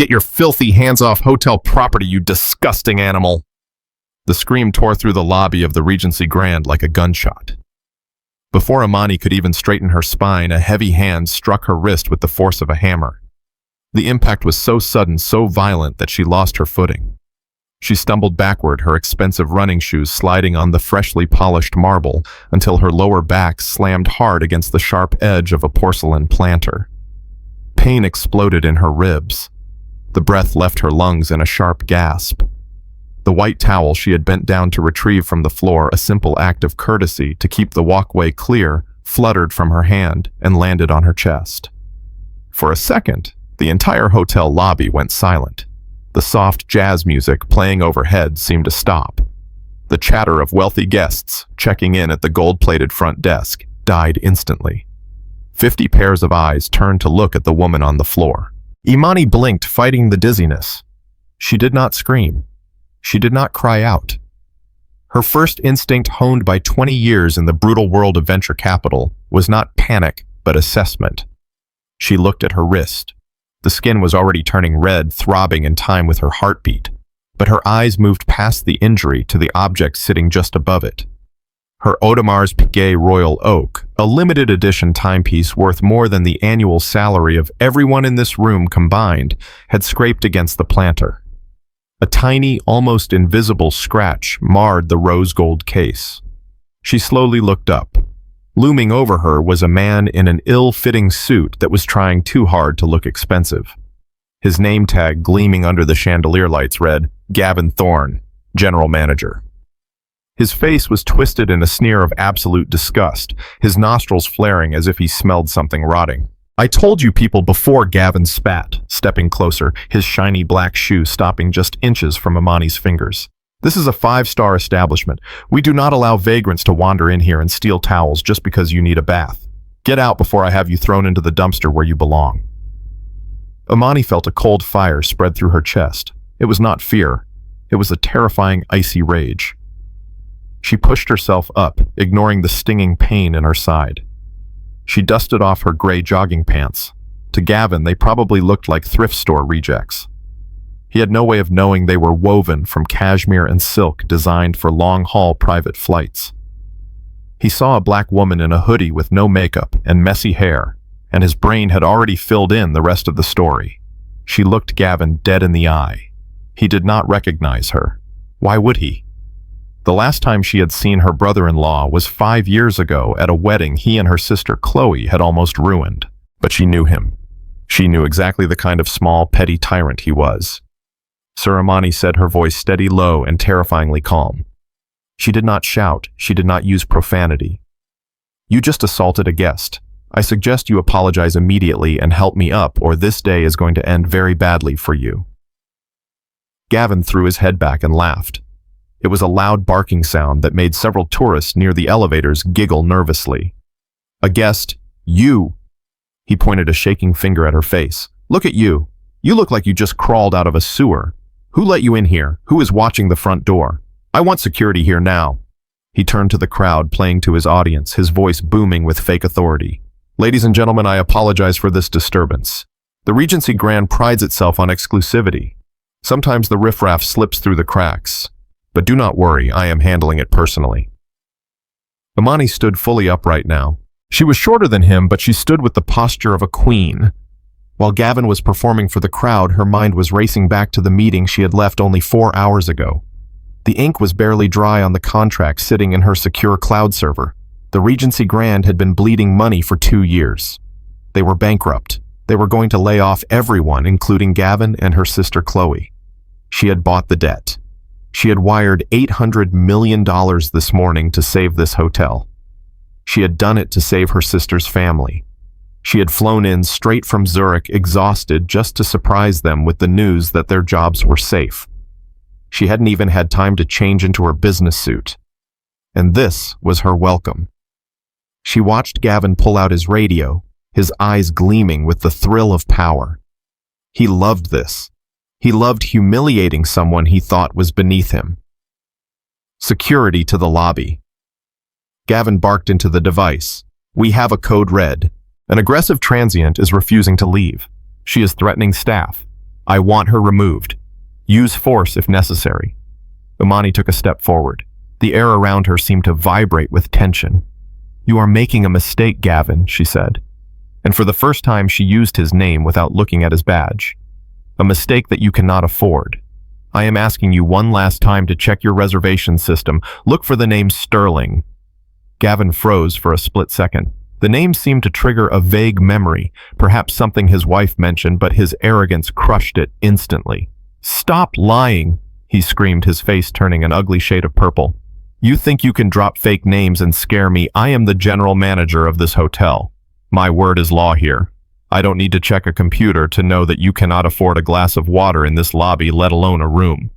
Get your filthy hands off hotel property, you disgusting animal! The scream tore through the lobby of the Regency Grand like a gunshot. Before Imani could even straighten her spine, a heavy hand struck her wrist with the force of a hammer. The impact was so sudden, so violent that she lost her footing. She stumbled backward, her expensive running shoes sliding on the freshly polished marble until her lower back slammed hard against the sharp edge of a porcelain planter. Pain exploded in her ribs. The breath left her lungs in a sharp gasp. The white towel she had bent down to retrieve from the floor, a simple act of courtesy to keep the walkway clear, fluttered from her hand and landed on her chest. For a second, the entire hotel lobby went silent. The soft jazz music playing overhead seemed to stop. The chatter of wealthy guests checking in at the gold-plated front desk died instantly. 50 pairs of eyes turned to look at the woman on the floor. Imani blinked, fighting the dizziness. She did not scream. She did not cry out. Her first instinct, honed by 20 years in the brutal world of venture capital, was not panic, but assessment. She looked at her wrist. The skin was already turning red, throbbing in time with her heartbeat, but her eyes moved past the injury to the object sitting just above it. Her Audemars Piguet Royal Oak, a limited edition timepiece worth more than the annual salary of everyone in this room combined, had scraped against the planter. A tiny, almost invisible scratch marred the rose gold case. She slowly looked up. Looming over her was a man in an ill-fitting suit that was trying too hard to look expensive. His name tag, gleaming under the chandelier lights, read, Gavin Thorne, General Manager. His face was twisted in a sneer of absolute disgust, his nostrils flaring as if he smelled something rotting. I told you people before, Gavin spat, stepping closer, his shiny black shoe stopping just inches from Imani's fingers. This is a 5-star establishment. We do not allow vagrants to wander in here and steal towels just because you need a bath. Get out before I have you thrown into the dumpster where you belong. Imani felt a cold fire spread through her chest. It was not fear. It was a terrifying, icy rage. She pushed herself up, ignoring the stinging pain in her side. She dusted off her gray jogging pants. To Gavin, they probably looked like thrift store rejects. He had no way of knowing they were woven from cashmere and silk designed for long-haul private flights. He saw a black woman in a hoodie with no makeup and messy hair, and his brain had already filled in the rest of the story. She looked Gavin dead in the eye. He did not recognize her. Why would he? The last time she had seen her brother-in-law was 5 years ago at a wedding he and her sister Chloe had almost ruined. But she knew him. She knew exactly the kind of small, petty tyrant he was. Sir Imani said, her voice steady, low, and terrifyingly calm. She did not shout. She did not use profanity. You just assaulted a guest. I suggest you apologize immediately and help me up, or this day is going to end very badly for you. Gavin threw his head back and laughed. It was a loud barking sound that made several tourists near the elevators giggle nervously. A guest, you. He pointed a shaking finger at her face. Look at you. You look like you just crawled out of a sewer. Who let you in here? Who is watching the front door? I want security here now. He turned to the crowd, playing to his audience, his voice booming with fake authority. Ladies and gentlemen, I apologize for this disturbance. The Regency Grand prides itself on exclusivity. Sometimes the riffraff slips through the cracks. But do not worry, I am handling it personally. Imani stood fully upright now. She was shorter than him, but she stood with the posture of a queen. While Gavin was performing for the crowd, her mind was racing back to the meeting she had left only 4 hours ago. The ink was barely dry on the contract sitting in her secure cloud server. The Regency Grand had been bleeding money for 2 years. They were bankrupt. They were going to lay off everyone, including Gavin and her sister Chloe. She had bought the debt. She had wired $800 million this morning to save this hotel. She had done it to save her sister's family. She had flown in straight from Zurich, exhausted, just to surprise them with the news that their jobs were safe. She hadn't even had time to change into her business suit. And this was her welcome. She watched Gavin pull out his radio, his eyes gleaming with the thrill of power. He loved this. He loved humiliating someone he thought was beneath him. Security to the lobby. Gavin barked into the device. We have a code red. An aggressive transient is refusing to leave. She is threatening staff. I want her removed. Use force if necessary. Imani took a step forward. The air around her seemed to vibrate with tension. You are making a mistake, Gavin, she said. And for the first time, she used his name without looking at his badge. A mistake that you cannot afford. I am asking you one last time to check your reservation system. Look for the name Sterling. Gavin froze for a split second. The name seemed to trigger a vague memory, perhaps something his wife mentioned, but his arrogance crushed it instantly. Stop lying, he screamed, his face turning an ugly shade of purple. You think you can drop fake names and scare me? I am the general manager of this hotel. My word is law here. I don't need to check a computer to know that you cannot afford a glass of water in this lobby, let alone a room.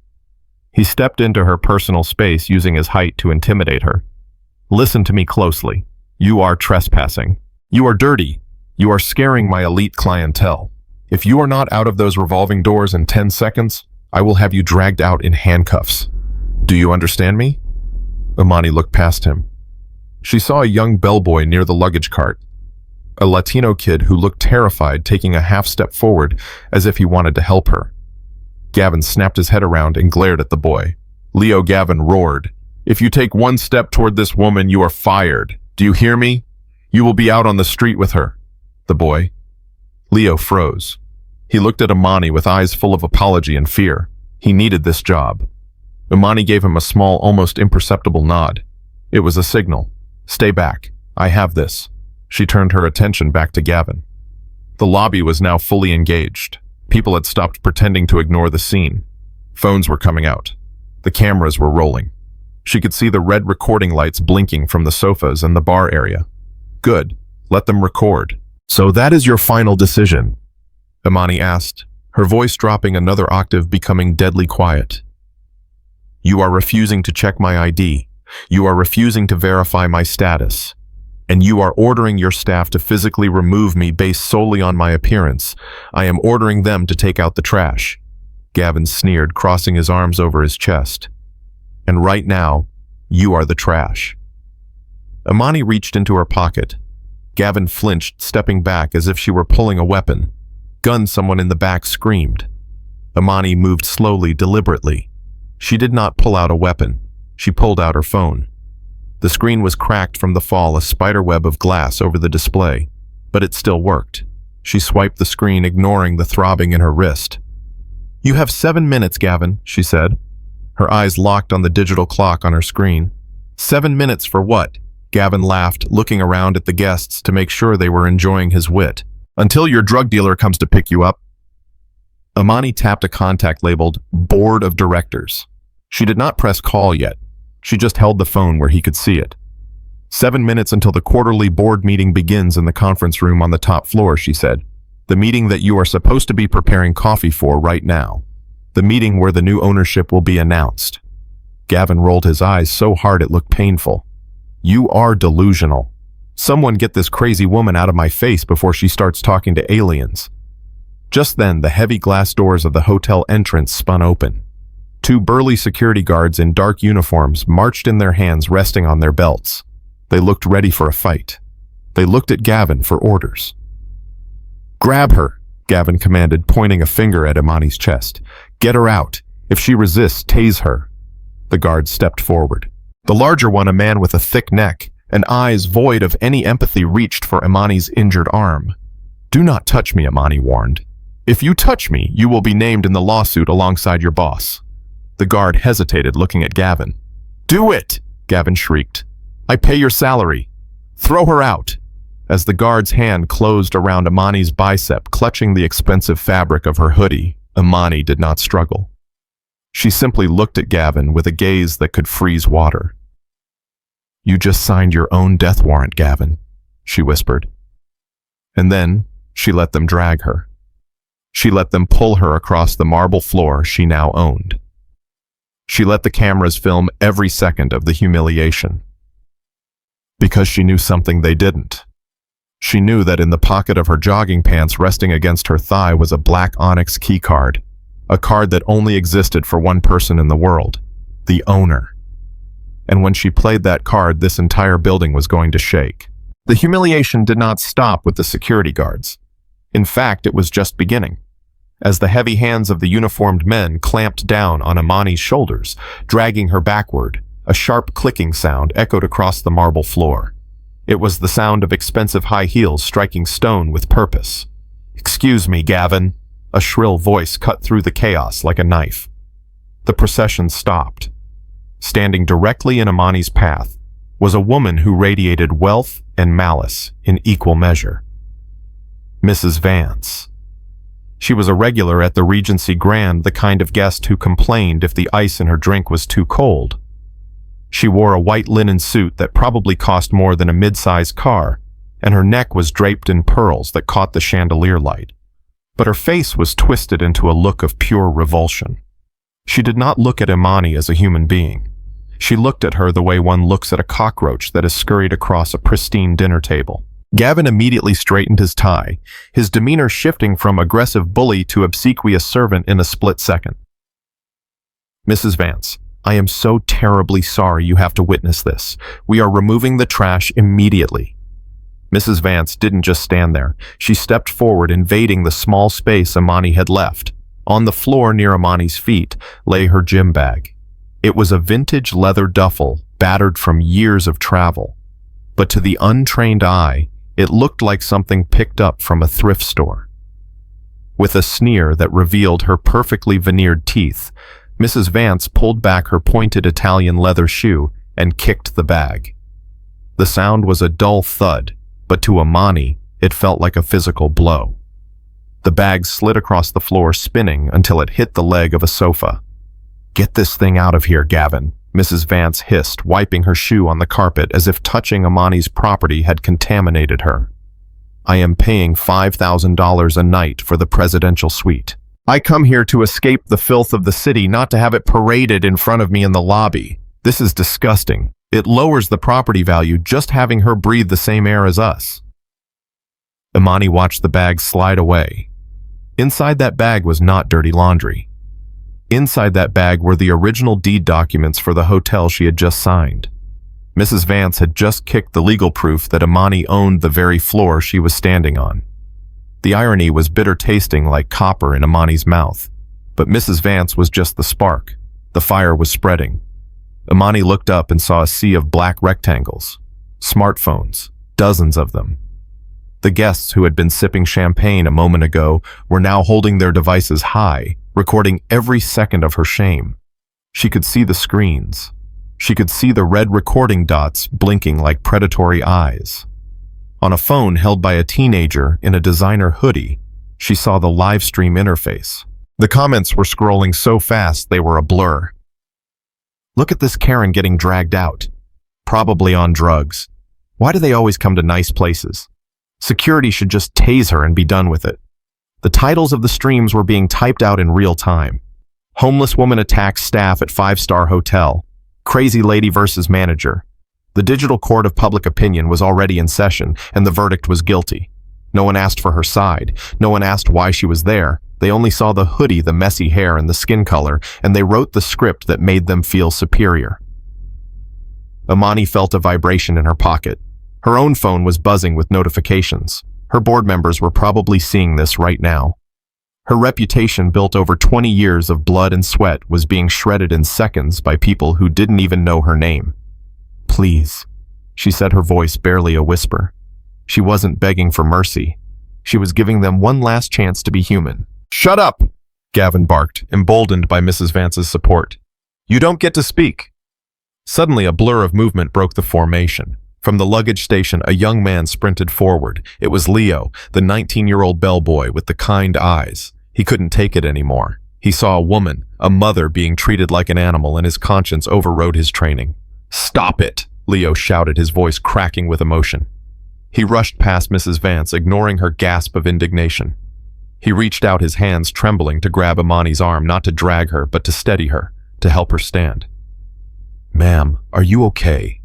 He stepped into her personal space using his height to intimidate her. Listen to me closely. You are trespassing. You are dirty. You are scaring my elite clientele. If you are not out of those revolving doors in 10 seconds, I will have you dragged out in handcuffs. Do you understand me? Imani looked past him. She saw a young bellboy near the luggage cart. A Latino kid who looked terrified, taking a half step forward as if he wanted to help her. Gavin snapped his head around and glared at the boy. Leo Gavin roared, "If you take one step toward this woman, you are fired. Do you hear me? You will be out on the street with her." The boy. Leo froze. He looked at Imani with eyes full of apology and fear. He needed this job. Imani gave him a small, almost imperceptible nod. It was a signal. Stay back. I have this. She turned her attention back to Gavin. The lobby was now fully engaged. People had stopped pretending to ignore the scene. Phones were coming out. The cameras were rolling. She could see the red recording lights blinking from the sofas and the bar area. Good. Let them record. So that is your final decision? Imani asked, her voice dropping another octave, becoming deadly quiet. You are refusing to check my ID. You are refusing to verify my status. And you are ordering your staff to physically remove me based solely on my appearance. I am ordering them to take out the trash. Gavin sneered, crossing his arms over his chest. And right now, you are the trash. Imani reached into her pocket. Gavin flinched, stepping back as if she were pulling a weapon. Gun, someone in the back screamed. Imani moved slowly, deliberately. She did not pull out a weapon. She pulled out her phone. The screen was cracked from the fall, a spiderweb of glass over the display, but it still worked. She swiped the screen, ignoring the throbbing in her wrist. You have 7 minutes, Gavin, she said. Her eyes locked on the digital clock on her screen. 7 minutes for what? Gavin laughed, looking around at the guests to make sure they were enjoying his wit. Until your drug dealer comes to pick you up. Imani tapped a contact labeled Board of Directors. She did not press call yet. She just held the phone where he could see it. 7 minutes until the quarterly board meeting begins in the conference room on the top floor, she said. The meeting that you are supposed to be preparing coffee for right now. The meeting where the new ownership will be announced. Gavin rolled his eyes so hard it looked painful. You are delusional. Someone get this crazy woman out of my face before she starts talking to aliens. Just then, the heavy glass doors of the hotel entrance spun open. 2 burly security guards in dark uniforms marched in, their hands resting on their belts. They looked ready for a fight. They looked at Gavin for orders. Grab her, Gavin commanded, pointing a finger at Imani's chest. Get her out. If she resists, tase her. The guards stepped forward. The larger one, a man with a thick neck and eyes void of any empathy, reached for Imani's injured arm. Do not touch me, Imani warned. If you touch me, you will be named in the lawsuit alongside your boss. The guard hesitated, looking at Gavin. Do it, Gavin shrieked. I pay your salary. Throw her out. As the guard's hand closed around Imani's bicep, clutching the expensive fabric of her hoodie, Imani did not struggle. She simply looked at Gavin with a gaze that could freeze water. You just signed your own death warrant, Gavin, she whispered. And then she let them drag her. She let them pull her across the marble floor she now owned. She let the cameras film every second of the humiliation. Because she knew something they didn't. She knew that in the pocket of her jogging pants resting against her thigh was a Black Onyx key card, a card that only existed for one person in the world, the owner. And when she played that card, this entire building was going to shake. The humiliation did not stop with the security guards. In fact, it was just beginning. as the heavy hands of the uniformed men clamped down on Imani's shoulders, dragging her backward. A sharp clicking sound echoed across the marble floor. It was the sound of expensive high heels striking stone with purpose. "Excuse me, Gavin." A shrill voice cut through the chaos like a knife. The procession stopped. Standing directly in Imani's path was a woman who radiated wealth and malice in equal measure. Mrs. Vance. She was a regular at the Regency Grand, the kind of guest who complained if the ice in her drink was too cold. She wore a white linen suit that probably cost more than a mid-sized car, and her neck was draped in pearls that caught the chandelier light. But her face was twisted into a look of pure revulsion. She did not look at Imani as a human being. She looked at her the way one looks at a cockroach that has scurried across a pristine dinner table. Gavin immediately straightened his tie, his demeanor shifting from aggressive bully to obsequious servant in a split second. "Mrs. Vance, I am so terribly sorry you have to witness this. We are removing the trash immediately." Mrs. Vance didn't just stand there. She stepped forward, invading the small space Imani had left. On the floor near Imani's feet lay her gym bag. It was a vintage leather duffel, battered from years of travel. But to the untrained eye, it looked like something picked up from a thrift store. With a sneer that revealed her perfectly veneered teeth, Mrs. Vance pulled back her pointed Italian leather shoe and kicked the bag. The sound was a dull thud, but to Imani, it felt like a physical blow. The bag slid across the floor, spinning until it hit the leg of a sofa. "Get this thing out of here, Gavin," Mrs. Vance hissed, wiping her shoe on the carpet as if touching Imani's property had contaminated her. "I am paying $5,000 a night for the presidential suite. I come here to escape the filth of the city, not to have it paraded in front of me in the lobby. This is disgusting. It lowers the property value just having her breathe the same air as us." Imani watched the bag slide away. Inside that bag was not dirty laundry. Inside that bag were the original deed documents for the hotel she had just signed. Mrs. Vance had just kicked the legal proof that Imani owned the very floor she was standing on. The irony was bitter tasting like copper in Imani's mouth. But Mrs. Vance was just the spark. The fire was spreading. Imani looked up and saw a sea of black rectangles. Smartphones, dozens of them. The guests who had been sipping champagne a moment ago were now holding their devices high, recording every second of her shame. She could see the screens. She could see the red recording dots blinking like predatory eyes. On a phone held by a teenager in a designer hoodie, she saw the live stream interface. The comments were scrolling so fast they were a blur. "Look at this Karen getting dragged out. Probably on drugs. Why do they always come to nice places? Security should just tase her and be done with it." The titles of the streams were being typed out in real time. "Homeless woman attacks staff at 5-star hotel. Crazy lady versus manager." The digital court of public opinion was already in session, and the verdict was guilty. No one asked for her side. No one asked why she was there. They only saw the hoodie, the messy hair, and the skin color, and they wrote the script that made them feel superior. Imani felt a vibration in her pocket. Her own phone was buzzing with notifications. Her board members were probably seeing this right now. Her reputation, built over 20 years of blood and sweat, was being shredded in seconds by people who didn't even know her name. "Please," she said, her voice barely a whisper. She wasn't begging for mercy. She was giving them one last chance to be human. "Shut up!" Gavin barked, emboldened by Mrs. Vance's support. "You don't get to speak." Suddenly, a blur of movement broke the formation. From the luggage station, a young man sprinted forward. It was Leo, the 19-year-old bellboy with the kind eyes. He couldn't take it anymore. He saw a woman, a mother, being treated like an animal, and his conscience overrode his training. "Stop it!" Leo shouted, his voice cracking with emotion. He rushed past Mrs. Vance, ignoring her gasp of indignation. He reached out, his hands trembling, to grab Imani's arm, not to drag her, but to steady her, to help her stand. "Ma'am, are you okay?"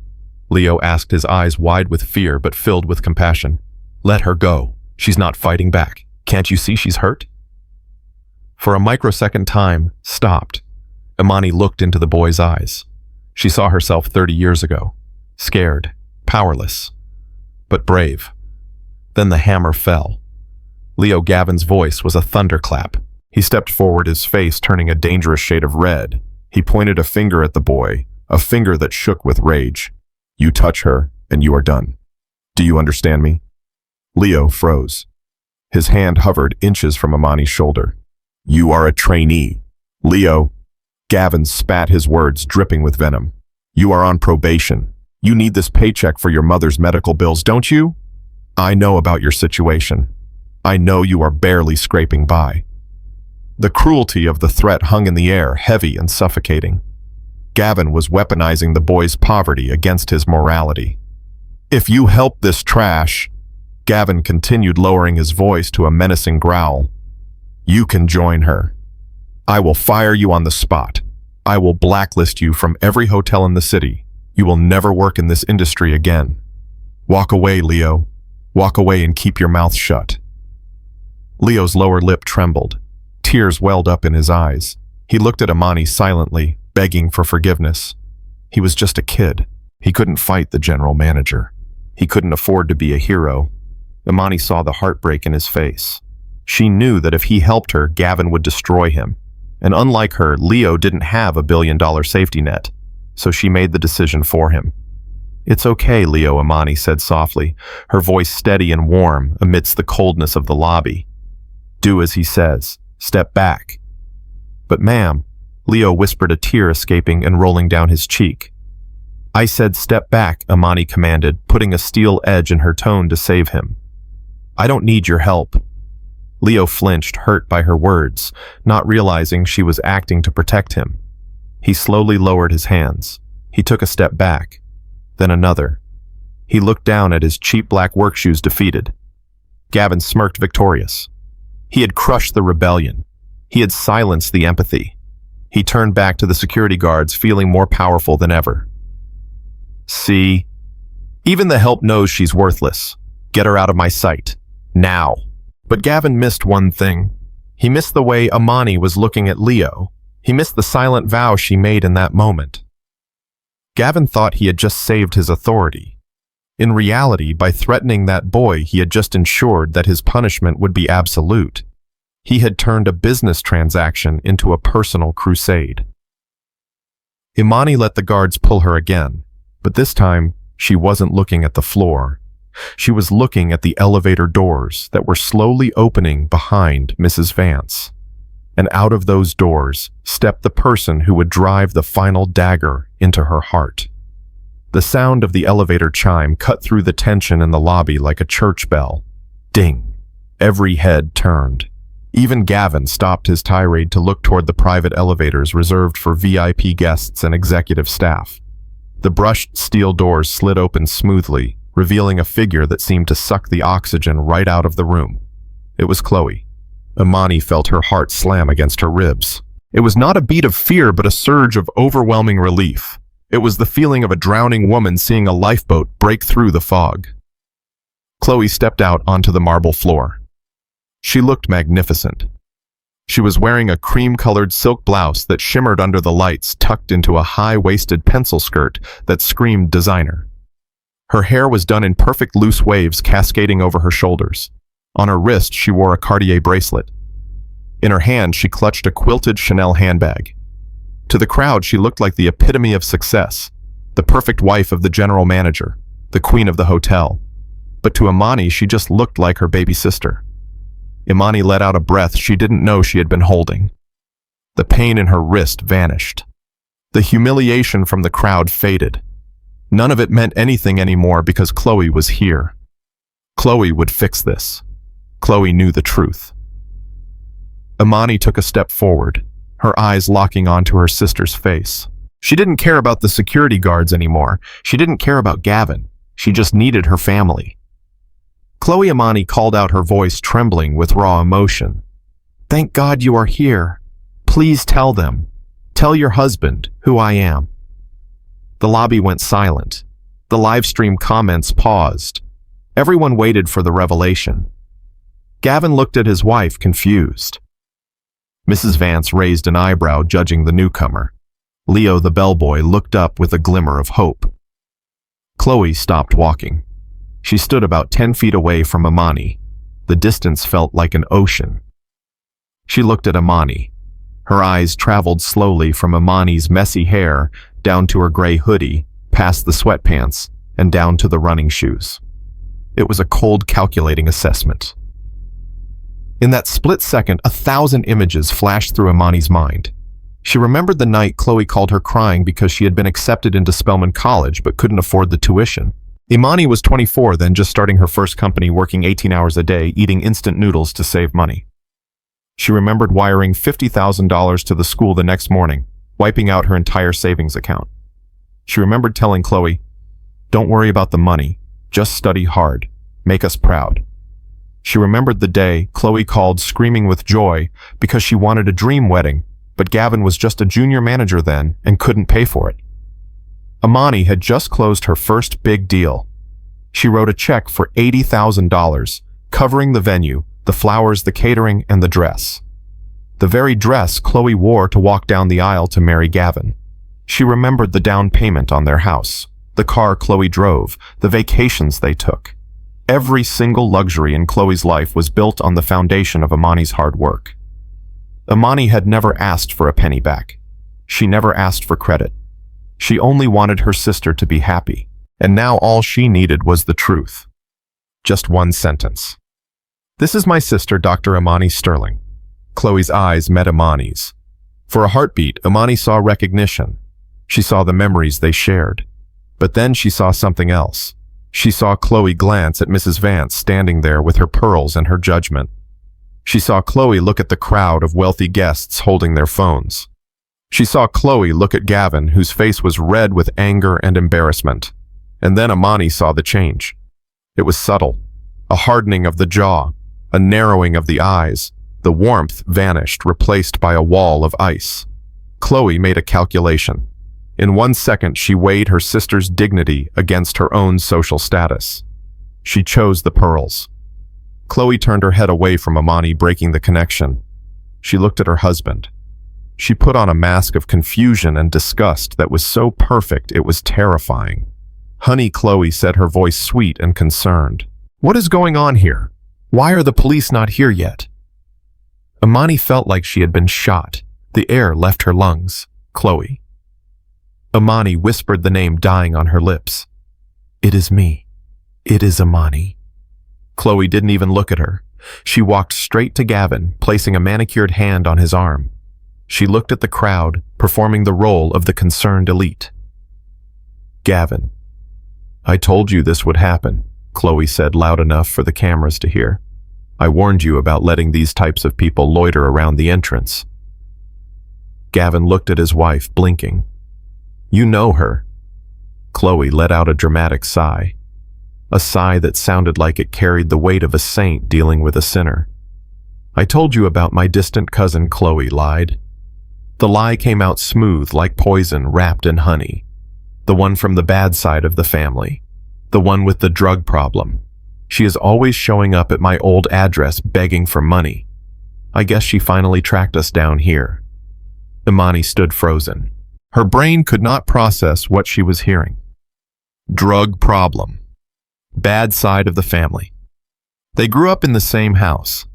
Leo asked, his eyes wide with fear but filled with compassion. "Let her go. She's not fighting back. Can't you see she's hurt?" For a microsecond, time stopped. Imani looked into the boy's eyes. She saw herself 30 years ago, scared, powerless, but brave. Then the hammer fell. Leo Gavin's voice was a thunderclap. He stepped forward, his face turning a dangerous shade of red. He pointed a finger at the boy, a finger that shook with rage. You touch her, and you are done. Do you understand me? Leo froze. His hand hovered inches from Imani's shoulder. You are a trainee. Leo. Gavin spat, his words dripping with venom. You are on probation. You need this paycheck for your mother's medical bills, don't you? I know about your situation. I know you are barely scraping by. The cruelty of the threat hung in the air, heavy and suffocating. Gavin was weaponizing the boy's poverty against his morality. If you help this trash, Gavin continued, lowering his voice to a menacing growl, you can join her. I will fire you on the spot. I will blacklist you from every hotel in the city. You will never work in this industry again. Walk away, Leo. Walk away and keep your mouth shut. Leo's lower lip trembled. Tears welled up in his eyes. He looked at Imani silently, begging for forgiveness. He was just a kid. He couldn't fight the general manager. He couldn't afford to be a hero. Imani saw the heartbreak in his face. She knew that if he helped her, Gavin would destroy him. And unlike her, Leo didn't have a billion-dollar safety net, so she made the decision for him. It's okay, Leo, Imani said softly, her voice steady and warm amidst the coldness of the lobby. Do as he says. Step back. But ma'am, Leo whispered, a tear escaping and rolling down his cheek. I said step back, Imani commanded, putting a steel edge in her tone to save him. I don't need your help. Leo flinched, hurt by her words, not realizing she was acting to protect him. He slowly lowered his hands. He took a step back, then another. He looked down at his cheap black work shoes, defeated. Gavin smirked, victorious. He had crushed the rebellion. He had silenced the empathy. He turned back to the security guards, feeling more powerful than ever. See? Even the help knows she's worthless. Get her out of my sight. Now. But Gavin missed one thing. He missed the way Imani was looking at Leo. He missed the silent vow she made in that moment. Gavin thought he had just saved his authority. In reality, by threatening that boy, he had just ensured that his punishment would be absolute. He had turned a business transaction into a personal crusade. Imani let the guards pull her again, but this time she wasn't looking at the floor. She was looking at the elevator doors that were slowly opening behind Mrs. Vance. And out of those doors stepped the person who would drive the final dagger into her heart. The sound of the elevator chime cut through the tension in the lobby like a church bell. Ding. Every head turned. Even Gavin stopped his tirade to look toward the private elevators reserved for VIP guests and executive staff. The brushed steel doors slid open smoothly, revealing a figure that seemed to suck the oxygen right out of the room. It was Chloe. Imani felt her heart slam against her ribs. It was not a beat of fear, but a surge of overwhelming relief. It was the feeling of a drowning woman seeing a lifeboat break through the fog. Chloe stepped out onto the marble floor. She looked magnificent. She was wearing a cream-colored silk blouse that shimmered under the lights, tucked into a high-waisted pencil skirt that screamed designer. Her hair was done in perfect loose waves cascading over her shoulders. On her wrist, she wore a Cartier bracelet. In her hand, she clutched a quilted Chanel handbag. To the crowd, she looked like the epitome of success, the perfect wife of the general manager, the queen of the hotel. But to Imani, she just looked like her baby sister. Imani let out a breath she didn't know she had been holding. The pain in her wrist vanished. The humiliation from the crowd faded. None of it meant anything anymore because Chloe was here. Chloe would fix this. Chloe knew the truth. Imani took a step forward, her eyes locking onto her sister's face. She didn't care about the security guards anymore. She didn't care about Gavin. She just needed her family. Chloe, Imani called out, her voice trembling with raw emotion. Thank God you are here. Please tell them. Tell your husband who I am. The lobby went silent. The live stream comments paused. Everyone waited for the revelation. Gavin looked at his wife, confused. Mrs. Vance raised an eyebrow, judging the newcomer. Leo, the bellboy, looked up with a glimmer of hope. Chloe stopped walking. She stood about 10 feet away from Imani. The distance felt like an ocean. She looked at Imani. Her eyes traveled slowly from Imani's messy hair down to her gray hoodie, past the sweatpants, and down to the running shoes. It was a cold, calculating assessment. In that split second, 1,000 images flashed through Imani's mind. She remembered the night Chloe called her crying because she had been accepted into Spelman College but couldn't afford the tuition. Imani was 24 then, just starting her first company, working 18 hours a day, eating instant noodles to save money. She remembered wiring $50,000 to the school the next morning, wiping out her entire savings account. She remembered telling Chloe, "Don't worry about the money, just study hard, make us proud." She remembered the day Chloe called screaming with joy because she wanted a dream wedding, but Gavin was just a junior manager then and couldn't pay for it. Imani had just closed her first big deal. She wrote a check for $80,000, covering the venue, the flowers, the catering, and the dress. The very dress Chloe wore to walk down the aisle to marry Gavin. She remembered the down payment on their house, the car Chloe drove, the vacations they took. Every single luxury in Chloe's life was built on the foundation of Imani's hard work. Imani had never asked for a penny back. She never asked for credit. She only wanted her sister to be happy, and now all she needed was the truth. Just one sentence. "This is my sister, Dr. Imani Sterling." Chloe's eyes met Imani's. For a heartbeat, Imani saw recognition. She saw the memories they shared. But then she saw something else. She saw Chloe glance at Mrs. Vance standing there with her pearls and her judgment. She saw Chloe look at the crowd of wealthy guests holding their phones. She saw Chloe look at Gavin, whose face was red with anger and embarrassment. And then Imani saw the change. It was subtle. A hardening of the jaw, a narrowing of the eyes. The warmth vanished, replaced by a wall of ice. Chloe made a calculation. In 1 second, she weighed her sister's dignity against her own social status. She chose the pearls. Chloe turned her head away from Imani, breaking the connection. She looked at her husband. She put on a mask of confusion and disgust that was so perfect it was terrifying. "Honey," Chloe said, her voice sweet and concerned. "What is going on here? Why are the police not here yet?" Imani felt like she had been shot. The air left her lungs. "Chloe." Imani whispered the name dying on her lips. "It is me. It is Imani." Chloe didn't even look at her. She walked straight to Gavin, placing a manicured hand on his arm. She looked at the crowd, performing the role of the concerned elite. "Gavin, I told you this would happen," Chloe said loud enough for the cameras to hear. "I warned you about letting these types of people loiter around the entrance." Gavin looked at his wife, blinking. "You know her." Chloe let out a dramatic sigh. A sigh that sounded like it carried the weight of a saint dealing with a sinner. "I told you about my distant cousin," Chloe lied. The lie came out smooth like poison wrapped in honey. The one from the bad side of the family. The one with the drug problem. She is always showing up at my old address begging for money. I guess she finally tracked us down here. Imani stood frozen. Her brain could not process what she was hearing. Drug problem. Bad side of the family. They grew up in the same house.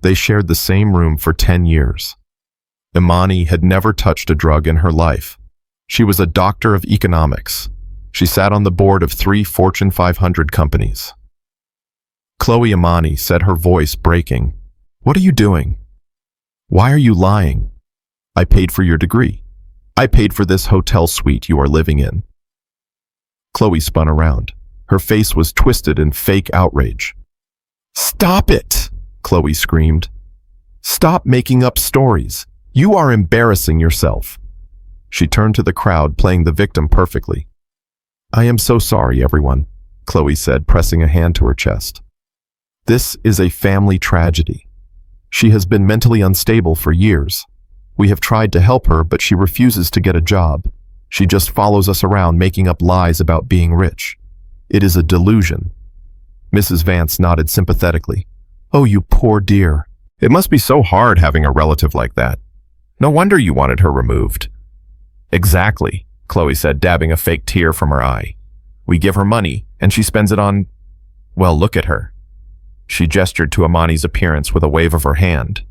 They shared the same room for 10 years. Imani had never touched a drug in her life. She was a doctor of economics. She sat on the board of 3 Fortune 500 companies. "Chloe," Imani said, her voice breaking. "What are you doing? Why are you lying? I paid for your degree. I paid for this hotel suite you are living in." Chloe spun around. Her face was twisted in fake outrage. "Stop it!" Chloe screamed. "Stop making up stories. You are embarrassing yourself." She turned to the crowd, playing the victim perfectly. "I am so sorry, everyone," Chloe said, pressing a hand to her chest. "This is a family tragedy. She has been mentally unstable for years. We have tried to help her, but she refuses to get a job. She just follows us around making up lies about being rich. It is a delusion." Mrs. Vance nodded sympathetically. "Oh, you poor dear. It must be so hard having a relative like that. No wonder you wanted her removed." "Exactly," Chloe said, dabbing a fake tear from her eye. "We give her money, and she spends it on... well, look at her." She gestured to Imani's appearance with a wave of her hand.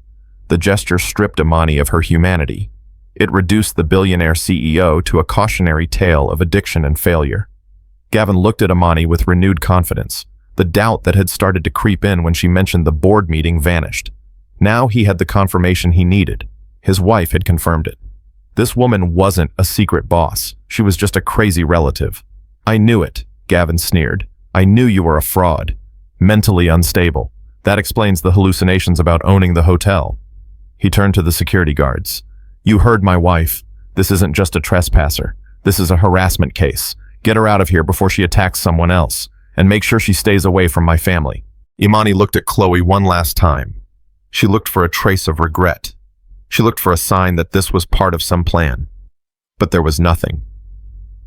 The gesture stripped Imani of her humanity. It reduced the billionaire CEO to a cautionary tale of addiction and failure. Gavin looked at Imani with renewed confidence. The doubt that had started to creep in when she mentioned the board meeting vanished. Now he had the confirmation he needed. His wife had confirmed it. This woman wasn't a secret boss. She was just a crazy relative. "I knew it," Gavin sneered. "I knew you were a fraud. Mentally unstable. That explains the hallucinations about owning the hotel." He turned to the security guards. "You heard my wife. This isn't just a trespasser. This is a harassment case. Get her out of here before she attacks someone else, and make sure she stays away from my family." Imani looked at Chloe one last time. She looked for a trace of regret. She looked for a sign that this was part of some plan. But there was nothing.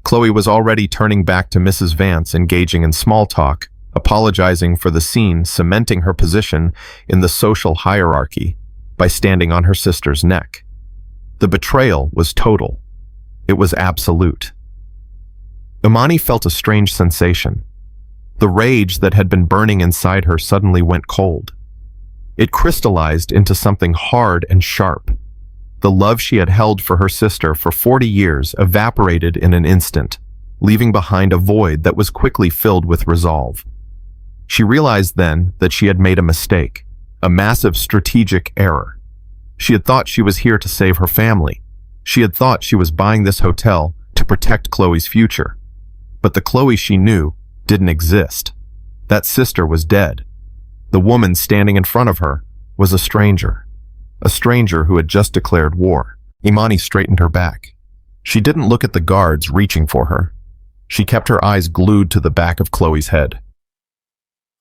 Chloe was already turning back to Mrs. Vance, engaging in small talk, apologizing for the scene, cementing her position in the social hierarchy by standing on her sister's neck. The betrayal was total. It was absolute. Imani felt a strange sensation. The rage that had been burning inside her suddenly went cold. It crystallized into something hard and sharp. The love she had held for her sister for 40 years evaporated in an instant, leaving behind a void that was quickly filled with resolve. She realized then that she had made a mistake, a massive strategic error. She had thought she was here to save her family. She had thought she was buying this hotel to protect Chloe's future. But the Chloe she knew didn't exist. That sister was dead. The woman standing in front of her was a stranger who had just declared war. Imani straightened her back. She didn't look at the guards reaching for her. She kept her eyes glued to the back of Chloe's head.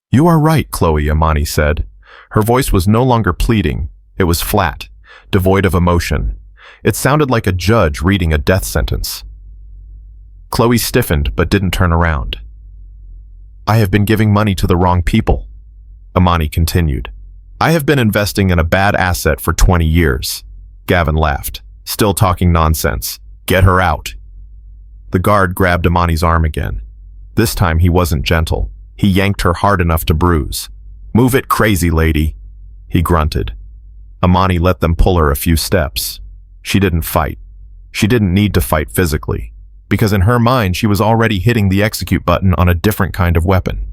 "You are right, Chloe," Imani said. Her voice was no longer pleading. It was flat, devoid of emotion. It sounded like a judge reading a death sentence. Chloe stiffened but didn't turn around. "I have been giving money to the wrong people," Imani continued. "I have been investing in a bad asset for 20 years. Gavin laughed. "Still talking nonsense. Get her out." The guard grabbed Imani's arm again. This time he wasn't gentle. He yanked her hard enough to bruise. "Move it, crazy lady," he grunted. Imani let them pull her a few steps. She didn't fight. She didn't need to fight physically, because in her mind she was already hitting the execute button on a different kind of weapon.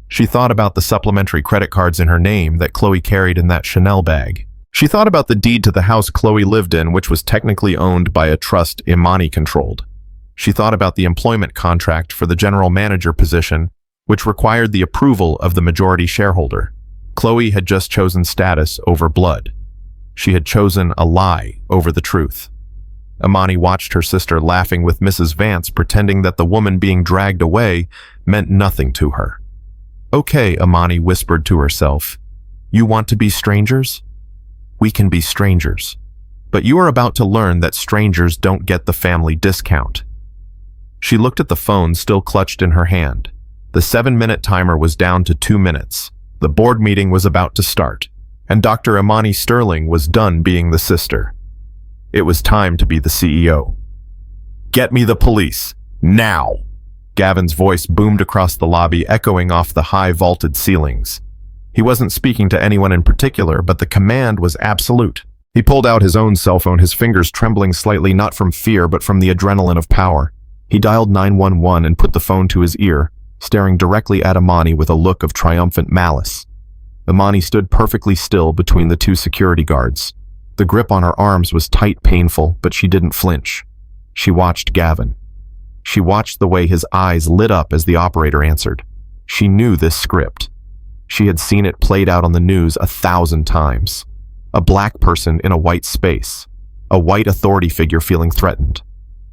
She thought about the supplementary credit cards in her name that Chloe carried in that Chanel bag. She thought about the deed to the house Chloe lived in, which was technically owned by a trust Imani controlled. She thought about the employment contract for the general manager position, which required the approval of the majority shareholder. Chloe had just chosen status over blood. She had chosen a lie over the truth. Imani watched her sister laughing with Mrs. Vance, pretending that the woman being dragged away meant nothing to her. "Okay," Imani whispered to herself. "You want to be strangers? We can be strangers. But you are about to learn that strangers don't get the family discount." She looked at the phone still clutched in her hand. The 7-minute timer was down to 2 minutes. The board meeting was about to start, and Dr. Imani Sterling was done being the sister. It was time to be the CEO. "Get me the police, now!" Gavin's voice boomed across the lobby, echoing off the high vaulted ceilings. He wasn't speaking to anyone in particular, but the command was absolute. He pulled out his own cell phone, his fingers trembling slightly, not from fear, but from the adrenaline of power. He dialed 911 and put the phone to his ear, staring directly at Imani with a look of triumphant malice. Imani stood perfectly still between the two security guards. The grip on her arms was tight, painful, but she didn't flinch. She watched Gavin. She watched the way his eyes lit up as the operator answered. She knew this script. She had seen it played out on the news 1,000 times. A black person in a white space. A white authority figure feeling threatened.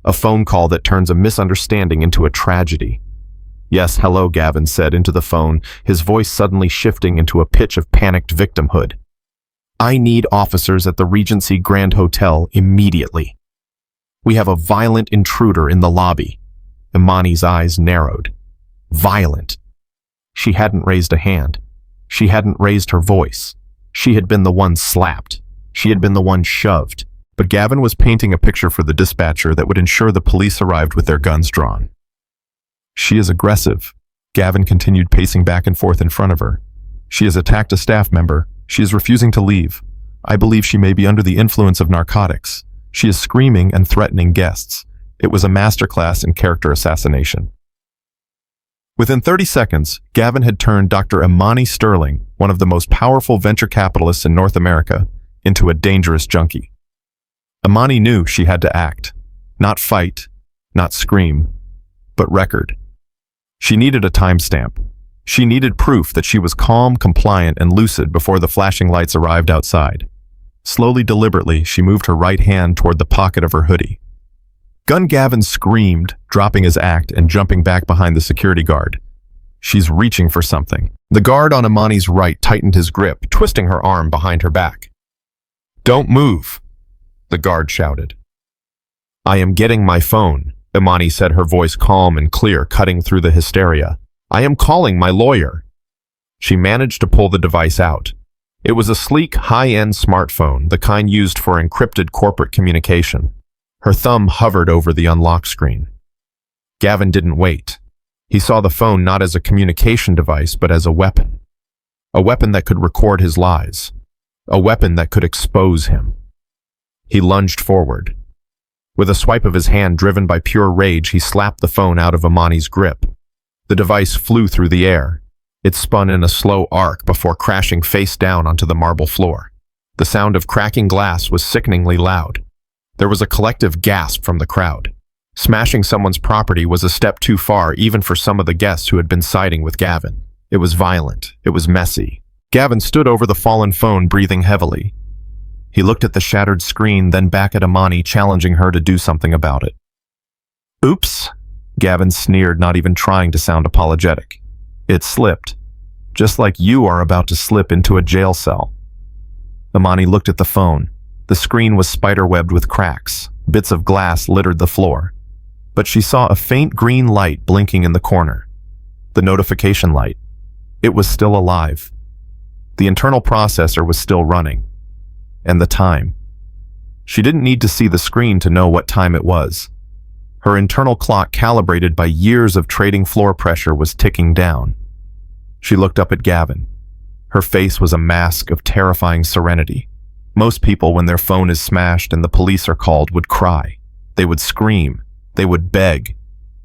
A phone call that turns a misunderstanding into a tragedy. "Yes, hello," Gavin said into the phone, his voice suddenly shifting into a pitch of panicked victimhood. "I need officers at the Regency Grand Hotel immediately. We have a violent intruder in the lobby." Imani's eyes narrowed. Violent. She hadn't raised a hand. She hadn't raised her voice. She had been the one slapped. She had been the one shoved. But Gavin was painting a picture for the dispatcher that would ensure the police arrived with their guns drawn. "She is aggressive." Gavin continued pacing back and forth in front of her. "She has attacked a staff member. She is refusing to leave. I believe she may be under the influence of narcotics. She is screaming and threatening guests. It was a masterclass in character assassination. Within 30 seconds, Gavin had turned Dr. Imani Sterling, one of the most powerful venture capitalists in North America, into a dangerous junkie. Imani knew she had to act. Not fight, not scream, but record. She needed a timestamp. She needed proof that she was calm, compliant, and lucid before the flashing lights arrived outside. Slowly, deliberately, she moved her right hand toward the pocket of her hoodie. Gavin screamed, dropping his act and jumping back behind the security guard. She's reaching for something. The guard on Imani's right tightened his grip, twisting her arm behind her back. "Don't move," the guard shouted. "I am getting my phone," Imani said, her voice calm and clear, cutting through the hysteria. "I am calling my lawyer." She managed to pull the device out. It was a sleek, high-end smartphone, the kind used for encrypted corporate communication. Her thumb hovered over the unlock screen. Gavin didn't wait. He saw the phone not as a communication device, but as a weapon. A weapon that could record his lies. A weapon that could expose him. He lunged forward. With a swipe of his hand driven by pure rage, he slapped the phone out of Imani's grip. The device flew through the air. It spun in a slow arc before crashing face down onto the marble floor. The sound of cracking glass was sickeningly loud. There was a collective gasp from the crowd. Smashing someone's property was a step too far, even for some of the guests who had been siding with Gavin. It was violent. It was messy. Gavin stood over the fallen phone, breathing heavily. He looked at the shattered screen, then back at Imani, challenging her to do something about it. "Oops," Gavin sneered, not even trying to sound apologetic. "It slipped. Just like you are about to slip into a jail cell." Imani looked at the phone. The screen was spiderwebbed with cracks. Bits of glass littered the floor. But she saw a faint green light blinking in the corner. The notification light. It was still alive. The internal processor was still running. And the time. She didn't need to see the screen to know what time it was. Her internal clock, calibrated by years of trading floor pressure, was ticking down. She looked up at Gavin. Her face was a mask of terrifying serenity. Most people, when their phone is smashed and the police are called, would cry. They would scream. They would beg.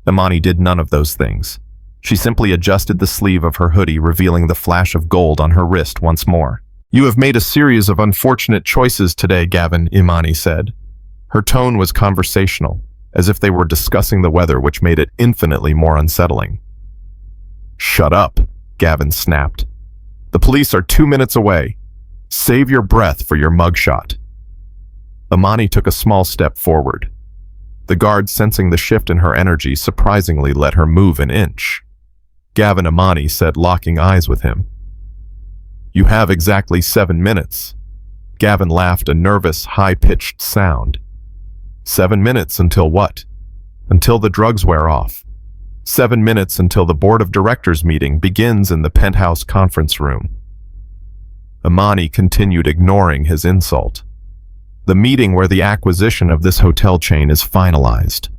Imani did none of those things. She simply adjusted the sleeve of her hoodie, revealing the flash of gold on her wrist once more. "You have made a series of unfortunate choices today, Gavin," Imani said. Her tone was conversational, as if they were discussing the weather, which made it infinitely more unsettling. "Shut up," Gavin snapped. "The police are 2 minutes away. Save your breath for your mugshot." Imani took a small step forward. The guard, sensing the shift in her energy, surprisingly let her move an inch. Gavin, Imani said, locking eyes with him. "You have exactly 7 minutes." Gavin laughed, a nervous, high-pitched sound. 7 minutes until what? Until the drugs wear off. 7 minutes until the board of directors meeting begins in the penthouse conference room. Imani continued, ignoring his insult. "The meeting where the acquisition of this hotel chain is finalized.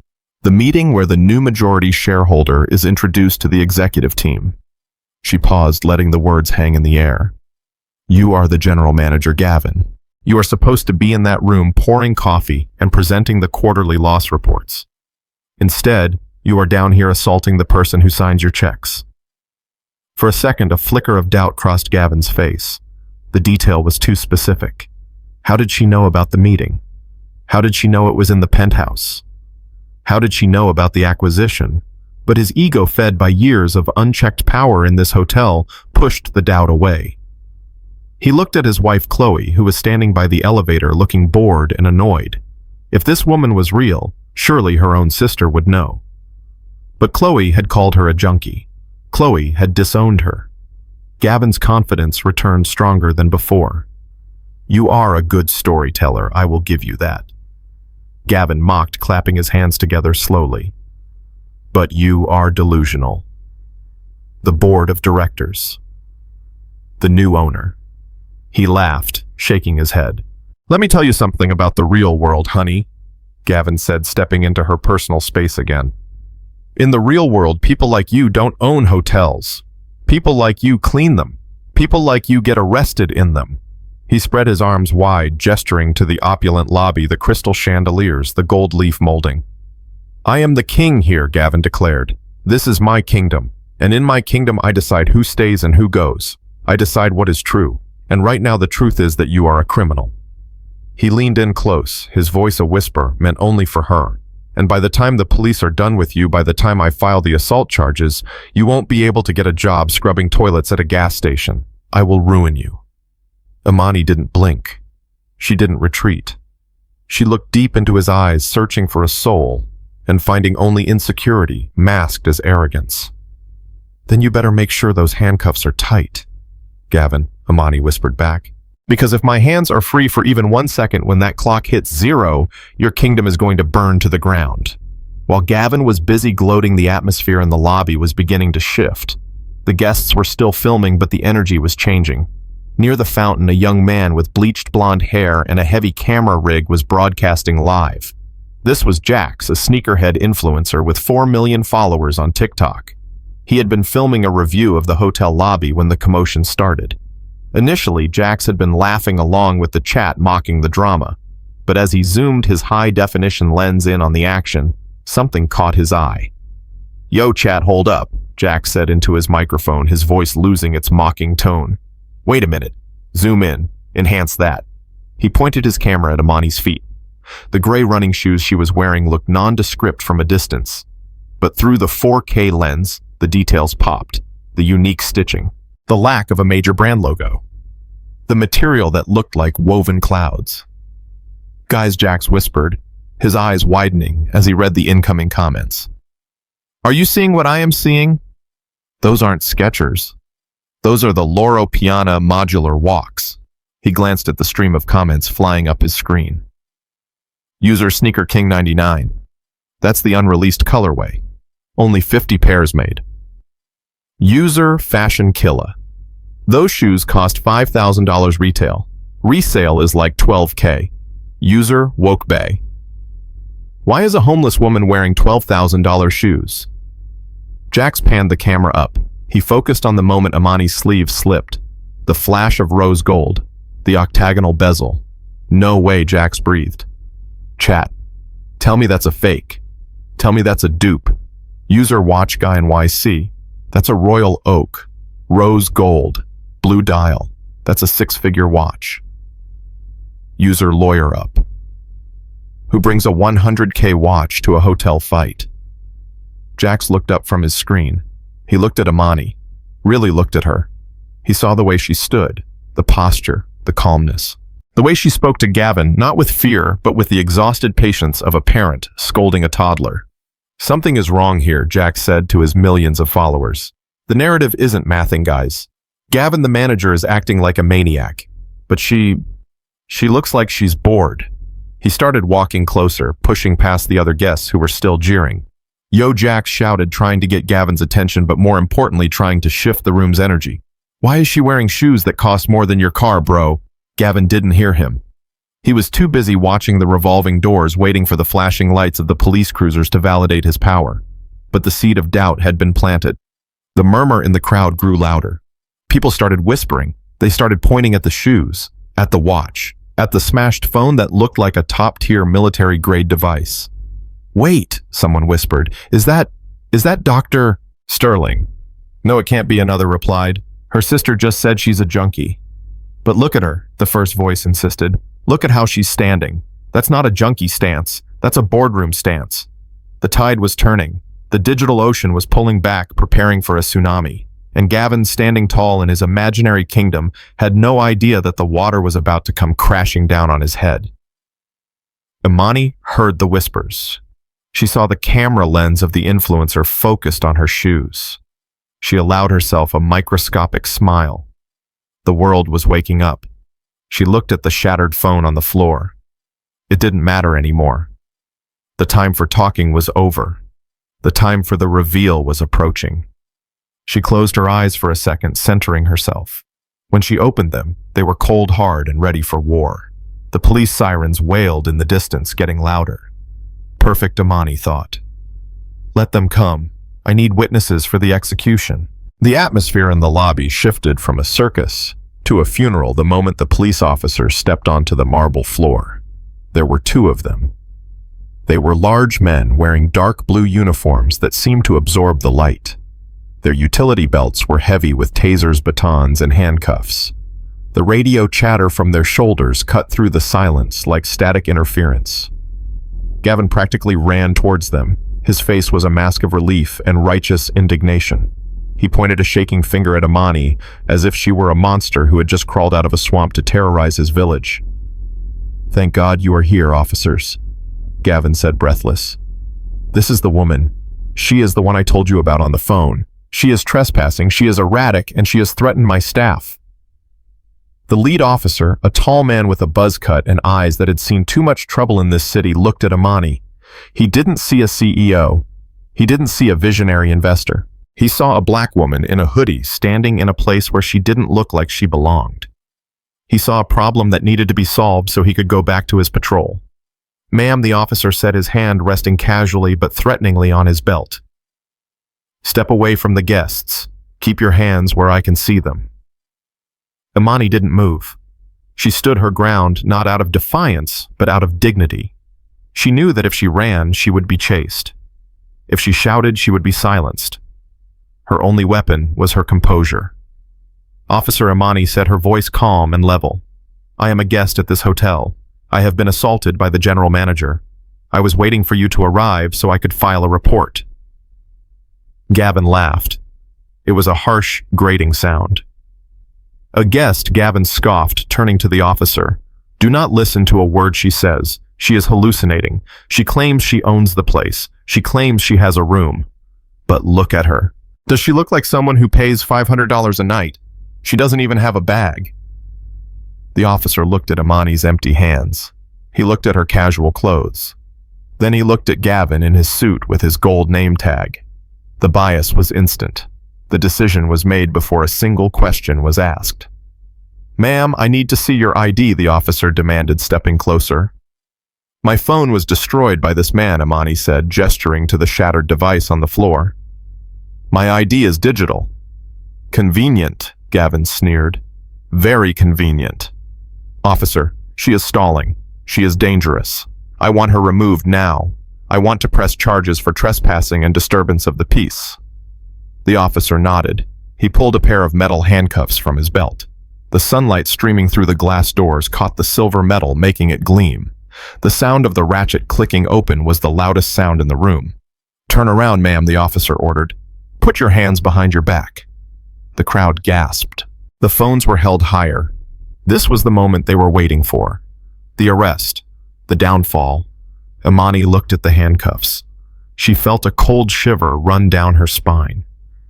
The meeting where the new majority shareholder is introduced to the executive team." She paused, letting the words hang in the air. "You are the general manager, Gavin. You are supposed to be in that room pouring coffee and presenting the quarterly loss reports. Instead, you are down here assaulting the person who signs your checks." For a second, a flicker of doubt crossed Gavin's face. The detail was too specific. How did she know about the meeting? How did she know it was in the penthouse? How did she know about the acquisition? But his ego, fed by years of unchecked power in this hotel, pushed the doubt away. He looked at his wife Chloe, who was standing by the elevator looking bored and annoyed. If this woman was real, surely her own sister would know. But Chloe had called her a junkie. Chloe had disowned her. Gavin's confidence returned stronger than before. "You are a good storyteller, I will give you that." Gavin mocked, clapping his hands together slowly. "But you are delusional." The board of directors. The new owner. He laughed, shaking his head. "Let me tell you something about the real world, honey," Gavin said, stepping into her personal space again. "In the real world, people like you don't own hotels. People like you clean them. People like you get arrested in them." He spread his arms wide, gesturing to the opulent lobby, the crystal chandeliers, the gold leaf molding. "I am the king here," Gavin declared. "This is my kingdom, and in my kingdom I decide who stays and who goes. I decide what is true, and right now the truth is that you are a criminal." He leaned in close, his voice a whisper, meant only for her. "And by the time the police are done with you, by the time I file the assault charges, you won't be able to get a job scrubbing toilets at a gas station. I will ruin you." Imani didn't blink. She didn't retreat. She looked deep into his eyes, searching for a soul, and finding only insecurity, masked as arrogance. "Then you better make sure those handcuffs are tight, Gavin," Imani whispered back. "Because if my hands are free for even 1 second when that clock hits 0, your kingdom is going to burn to the ground." While Gavin was busy gloating, the atmosphere in the lobby was beginning to shift. The guests were still filming, but the energy was changing. Near the fountain, a young man with bleached blonde hair and a heavy camera rig was broadcasting live. This was Jax, a sneakerhead influencer with 4 million followers on TikTok. He had been filming a review of the hotel lobby when the commotion started. Initially, Jax had been laughing along with the chat, mocking the drama. But as he zoomed his high-definition lens in on the action, something caught his eye. "Yo, chat, hold up," Jax said into his microphone, his voice losing its mocking tone. "Wait a minute. Zoom in. Enhance that." He pointed his camera at Imani's feet. The gray running shoes she was wearing looked nondescript from a distance. But through the 4K lens, the details popped. The unique stitching. The lack of a major brand logo. The material that looked like woven clouds. "Guys," Jax whispered, his eyes widening as he read the incoming comments. "Are you seeing what I am seeing? Those aren't Skechers. Those are the Loro Piana modular walks." He glanced at the stream of comments flying up his screen. "User Sneaker King 99. That's the unreleased colorway. Only 50 pairs made." User Fashion Killa. "Those shoes cost $5,000 retail. Resale is like 12K. User Woke Bay. Why is a homeless woman wearing $12,000 shoes?" Jax panned the camera up. He focused on the moment Imani's sleeve slipped. The flash of rose gold. The octagonal bezel. "No way," Jax breathed. "Chat. Tell me that's a fake. Tell me that's a dupe." User Watch Guy NYC. "That's a royal oak. Rose gold. Blue dial. That's a 6-figure watch." User Lawyer Up. "Who brings a 100K watch to a hotel fight?" Jax looked up from his screen. He looked at Imani, really looked at her. He saw the way she stood, the posture, the calmness. The way she spoke to Gavin, not with fear, but with the exhausted patience of a parent scolding a toddler. "Something is wrong here," Jax said to his millions of followers. "The narrative isn't mathing, guys. Gavin, the manager, is acting like a maniac. But she looks like she's bored." He started walking closer, pushing past the other guests who were still jeering. "Yo," Jax shouted, trying to get Gavin's attention, but more importantly, trying to shift the room's energy. "Why is she wearing shoes that cost more than your car, bro?" Gavin didn't hear him. He was too busy watching the revolving doors, waiting for the flashing lights of the police cruisers to validate his power. But the seed of doubt had been planted. The murmur in the crowd grew louder. People started whispering. They started pointing at the shoes, at the watch, at the smashed phone that looked like a top-tier military-grade device. "Wait," someone whispered. Is that Dr. Sterling?" "No, it can't be," another replied. "Her sister just said she's a junkie." "But look at her," the first voice insisted. "Look at how she's standing. That's not a junkie stance. That's a boardroom stance." The tide was turning. The digital ocean was pulling back, preparing for a tsunami. And Gavin, standing tall in his imaginary kingdom, had no idea that the water was about to come crashing down on his head. Imani heard the whispers. She saw the camera lens of the influencer focused on her shoes. She allowed herself a microscopic smile. The world was waking up. She looked at the shattered phone on the floor. It didn't matter anymore. The time for talking was over. The time for the reveal was approaching. She closed her eyes for a second, centering herself. When she opened them, they were cold hard and ready for war. The police sirens wailed in the distance, getting louder. Perfect, Imani thought. Let them come. I need witnesses for the execution. The atmosphere in the lobby shifted from a circus to a funeral the moment the police officer stepped onto the marble floor. There were two of them. They were large men wearing dark blue uniforms that seemed to absorb the light. Their utility belts were heavy with tasers, batons, and handcuffs. The radio chatter from their shoulders cut through the silence like static interference. Gavin practically ran towards them. His face was a mask of relief and righteous indignation. He pointed a shaking finger at Imani as if she were a monster who had just crawled out of a swamp to terrorize his village. "Thank God you are here, officers," Gavin said, breathless. "This is the woman. She is the one I told you about on the phone. She is trespassing, she is erratic, and she has threatened my staff." The lead officer, a tall man with a buzz cut and eyes that had seen too much trouble in this city, looked at Imani. He didn't see a CEO. He didn't see a visionary investor. He saw a black woman in a hoodie standing in a place where she didn't look like she belonged. He saw a problem that needed to be solved so he could go back to his patrol. "Ma'am," the officer said, his hand resting casually but threateningly on his belt. "Step away from the guests. Keep your hands where I can see them." Imani didn't move. She stood her ground, not out of defiance, but out of dignity. She knew that if she ran, she would be chased. If she shouted, she would be silenced. Her only weapon was her composure. Officer Imani said, her voice calm and level. "I am a guest at this hotel. I have been assaulted by the general manager. I was waiting for you to arrive so I could file a report." Gavin laughed. It was a harsh, grating sound. "A guest," Gavin scoffed, turning to the officer. "Do not listen to a word she says. She is hallucinating. She claims she owns the place. She claims she has a room. But look at her. Does she look like someone who pays $500 a night? She doesn't even have a bag." The officer looked at Imani's empty hands. He looked at her casual clothes. Then he looked at Gavin in his suit with his gold name tag. The bias was instant. The decision was made before a single question was asked. "Ma'am, I need to see your ID," the officer demanded, stepping closer. "My phone was destroyed by this man," Imani said, gesturing to the shattered device on the floor. "My ID is digital." "Convenient," Gavin sneered. "Very convenient." "Officer, she is stalling. She is dangerous. I want her removed now. I want to press charges for trespassing and disturbance of the peace." The officer nodded. He pulled a pair of metal handcuffs from his belt. The sunlight streaming through the glass doors caught the silver metal, making it gleam. The sound of the ratchet clicking open was the loudest sound in the room. "Turn around, ma'am," the officer ordered. "Put your hands behind your back." The crowd gasped. The phones were held higher. This was the moment they were waiting for. The arrest. The downfall. Imani looked at the handcuffs. She felt a cold shiver run down her spine.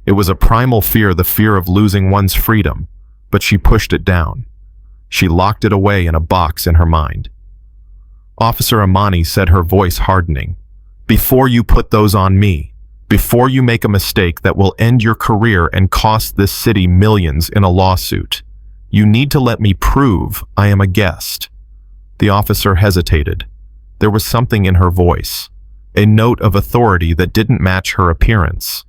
It was a primal fear, the fear of losing one's freedom, but she pushed it down. She locked it away in a box in her mind. Officer Imani said, her voice hardening, "Before you put those on me, before you make a mistake that will end your career and cost this city millions in a lawsuit, you need to let me prove I am a guest." The officer hesitated. There was something in her voice, a note of authority that didn't match her appearance.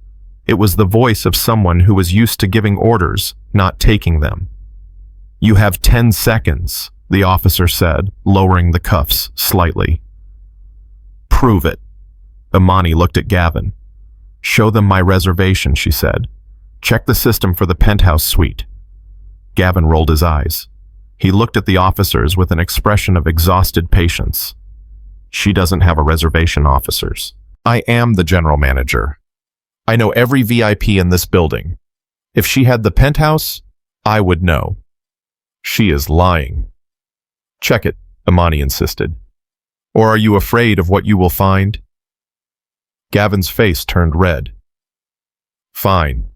It was the voice of someone who was used to giving orders, not taking them. "You have 10 seconds, the officer said, lowering the cuffs slightly. "Prove it." Imani looked at Gavin. "Show them my reservation," she said. "Check the system for the penthouse suite." Gavin rolled his eyes. He looked at the officers with an expression of exhausted patience. "She doesn't have a reservation, officers. I am the general manager. I know every VIP in this building. If she had the penthouse, I would know. She is lying." "Check it," Imani insisted. "Or are you afraid of what you will find?" Gavin's face turned red. "Fine."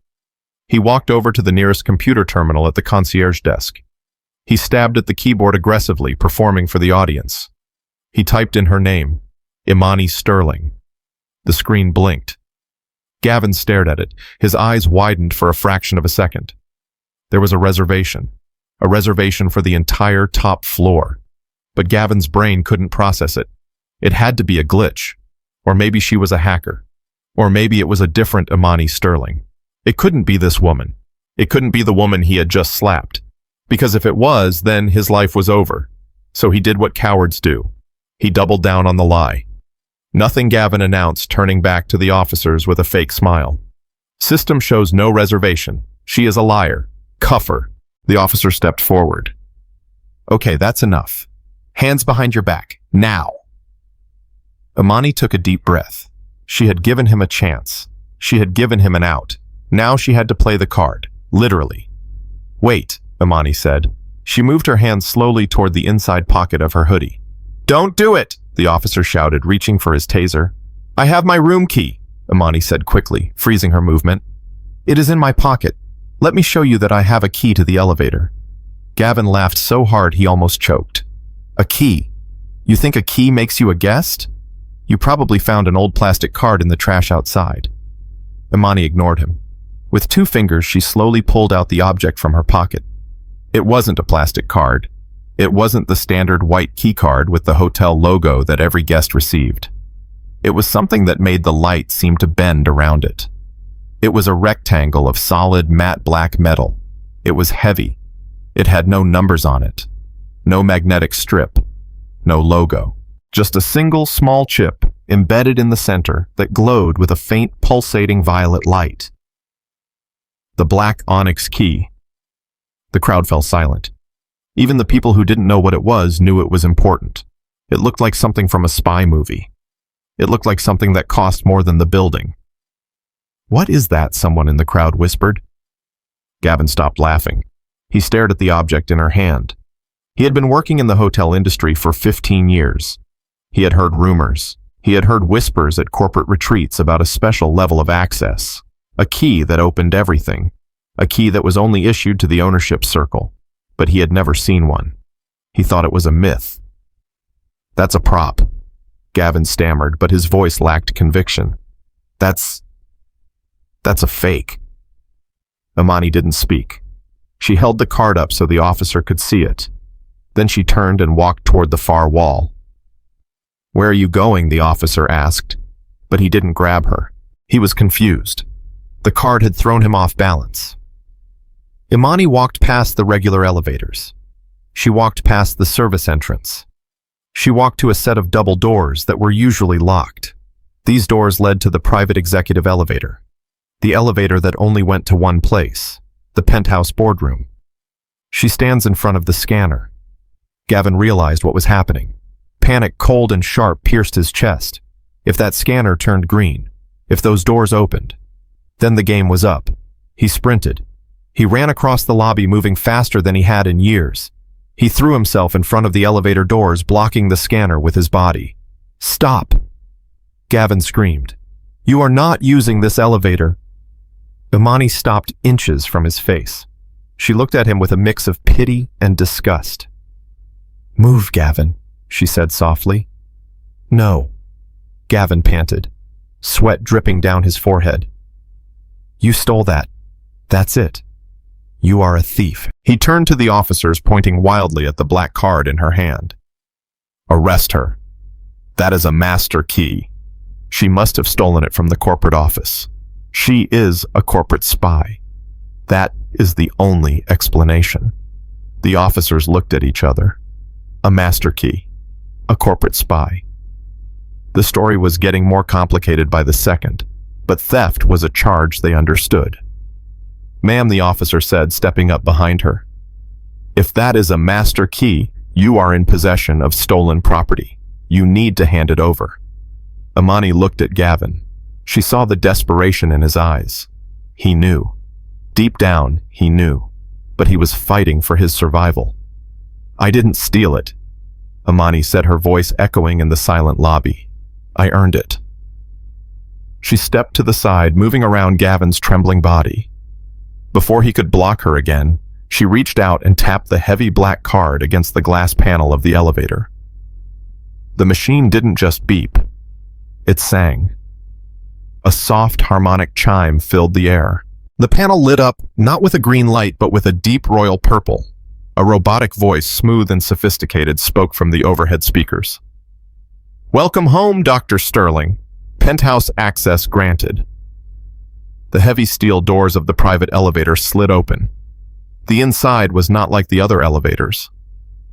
He walked over to the nearest computer terminal at the concierge desk. He stabbed at the keyboard aggressively, performing for the audience. He typed in her name, Imani Sterling. The screen blinked. Gavin stared at it. His eyes widened for a fraction of a second. There was a reservation for the entire top floor. But Gavin's brain couldn't process it. It had to be a glitch. Or maybe she was a hacker. Or maybe it was a different Imani Sterling. It couldn't be this woman. It couldn't be the woman he had just slapped. Because if it was, then his life was over. So he did what cowards do. He doubled down on the lie. Nothing, Gavin announced, turning back to the officers with a fake smile. System shows no reservation. She is a liar. Cuff her. The officer stepped forward. Okay, that's enough. Hands behind your back. Now. Imani took a deep breath. She had given him a chance. She had given him an out. Now she had to play the card. Literally. Wait, Imani said. She moved her hand slowly toward the inside pocket of her hoodie. Don't do it, the officer shouted, reaching for his taser. I have my room key, Imani said quickly, freezing her movement. It is in my pocket. Let me show you that I have a key to the elevator. Gavin laughed so hard he almost choked. A key? You think a key makes you a guest? You probably found an old plastic card in the trash outside. Imani ignored him. With 2 fingers, she slowly pulled out the object from her pocket. It wasn't a plastic card. It wasn't the standard white key card with the hotel logo that every guest received. It was something that made the light seem to bend around it. It was a rectangle of solid matte black metal. It was heavy. It had no numbers on it. No magnetic strip. No logo. Just a single small chip embedded in the center that glowed with a faint pulsating violet light. The Black Onyx key. The crowd fell silent. Even the people who didn't know what it was knew it was important. It looked like something from a spy movie. It looked like something that cost more than the building. What is that? Someone in the crowd whispered. Gavin stopped laughing. He stared at the object in her hand. He had been working in the hotel industry for 15 years. He had heard rumors. He had heard whispers at corporate retreats about a special level of access. A key that opened everything. A key that was only issued to the ownership circle. But he had never seen one. He thought it was a myth. That's a prop, Gavin stammered, but his voice lacked conviction. That's a fake. Imani didn't speak. She held the card up so the officer could see it. Then she turned and walked toward the far wall. Where are you going? The officer asked, but he didn't grab her. He was confused. The card had thrown him off balance. Imani walked past the regular elevators. She walked past the service entrance. She walked to a set of double doors that were usually locked. These doors led to the private executive elevator. The elevator that only went to one place, the penthouse boardroom. She stands in front of the scanner. Gavin realized what was happening. Panic, cold and sharp, pierced his chest. If that scanner turned green, if those doors opened, then the game was up. He sprinted. He ran across the lobby, moving faster than he had in years. He threw himself in front of the elevator doors, blocking the scanner with his body. Stop! Gavin screamed. You are not using this elevator. Imani stopped inches from his face. She looked at him with a mix of pity and disgust. Move, Gavin, she said softly. No, Gavin panted, sweat dripping down his forehead. You stole that. That's it. You are a thief. He turned to the officers, pointing wildly at the black card in her hand. Arrest her. That is a master key. She must have stolen it from the corporate office. She is a corporate spy. That is the only explanation. The officers looked at each other. A master key. A corporate spy. The story was getting more complicated by the second, but theft was a charge they understood. Ma'am, the officer said, stepping up behind her. If that is a master key, you are in possession of stolen property. You need to hand it over. Imani looked at Gavin. She saw the desperation in his eyes. He knew. Deep down, he knew. But he was fighting for his survival. I didn't steal it, Imani said, her voice echoing in the silent lobby. I earned it. She stepped to the side, moving around Gavin's trembling body. Before he could block her again, she reached out and tapped the heavy black card against the glass panel of the elevator. The machine didn't just beep. It sang. A soft harmonic chime filled the air. The panel lit up, not with a green light, but with a deep royal purple. A robotic voice, smooth and sophisticated, spoke from the overhead speakers. Welcome home, Dr. Sterling. Penthouse access granted. The heavy steel doors of the private elevator slid open. The inside was not like the other elevators.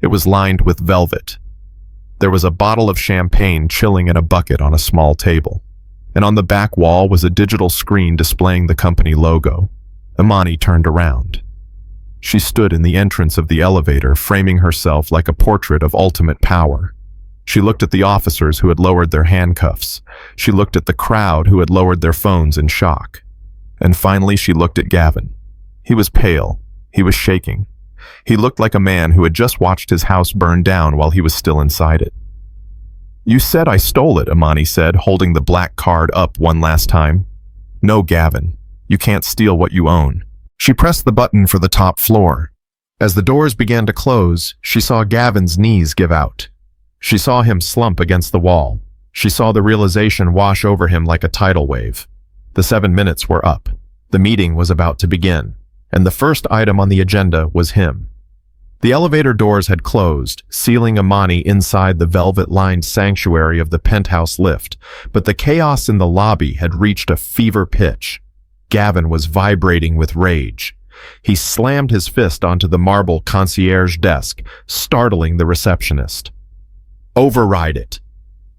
It was lined with velvet. There was a bottle of champagne chilling in a bucket on a small table, and on the back wall was a digital screen displaying the company logo. Imani turned around. She stood in the entrance of the elevator, framing herself like a portrait of ultimate power. She looked at the officers who had lowered their handcuffs. She looked at the crowd who had lowered their phones in shock. And finally, she looked at Gavin. He was pale. He was shaking. He looked like a man who had just watched his house burn down while he was still inside it. "You said I stole it," Imani said, holding the black card up one last time. "No, Gavin. You can't steal what you own." She pressed the button for the top floor. As the doors began to close, she saw Gavin's knees give out. She saw him slump against the wall. She saw the realization wash over him like a tidal wave. The 7 minutes were up. The meeting was about to begin, and the first item on the agenda was him. The elevator doors had closed, sealing Imani inside the velvet-lined sanctuary of the penthouse lift, but the chaos in the lobby had reached a fever pitch. Gavin was vibrating with rage. He slammed his fist onto the marble concierge desk, startling the receptionist. "Override it."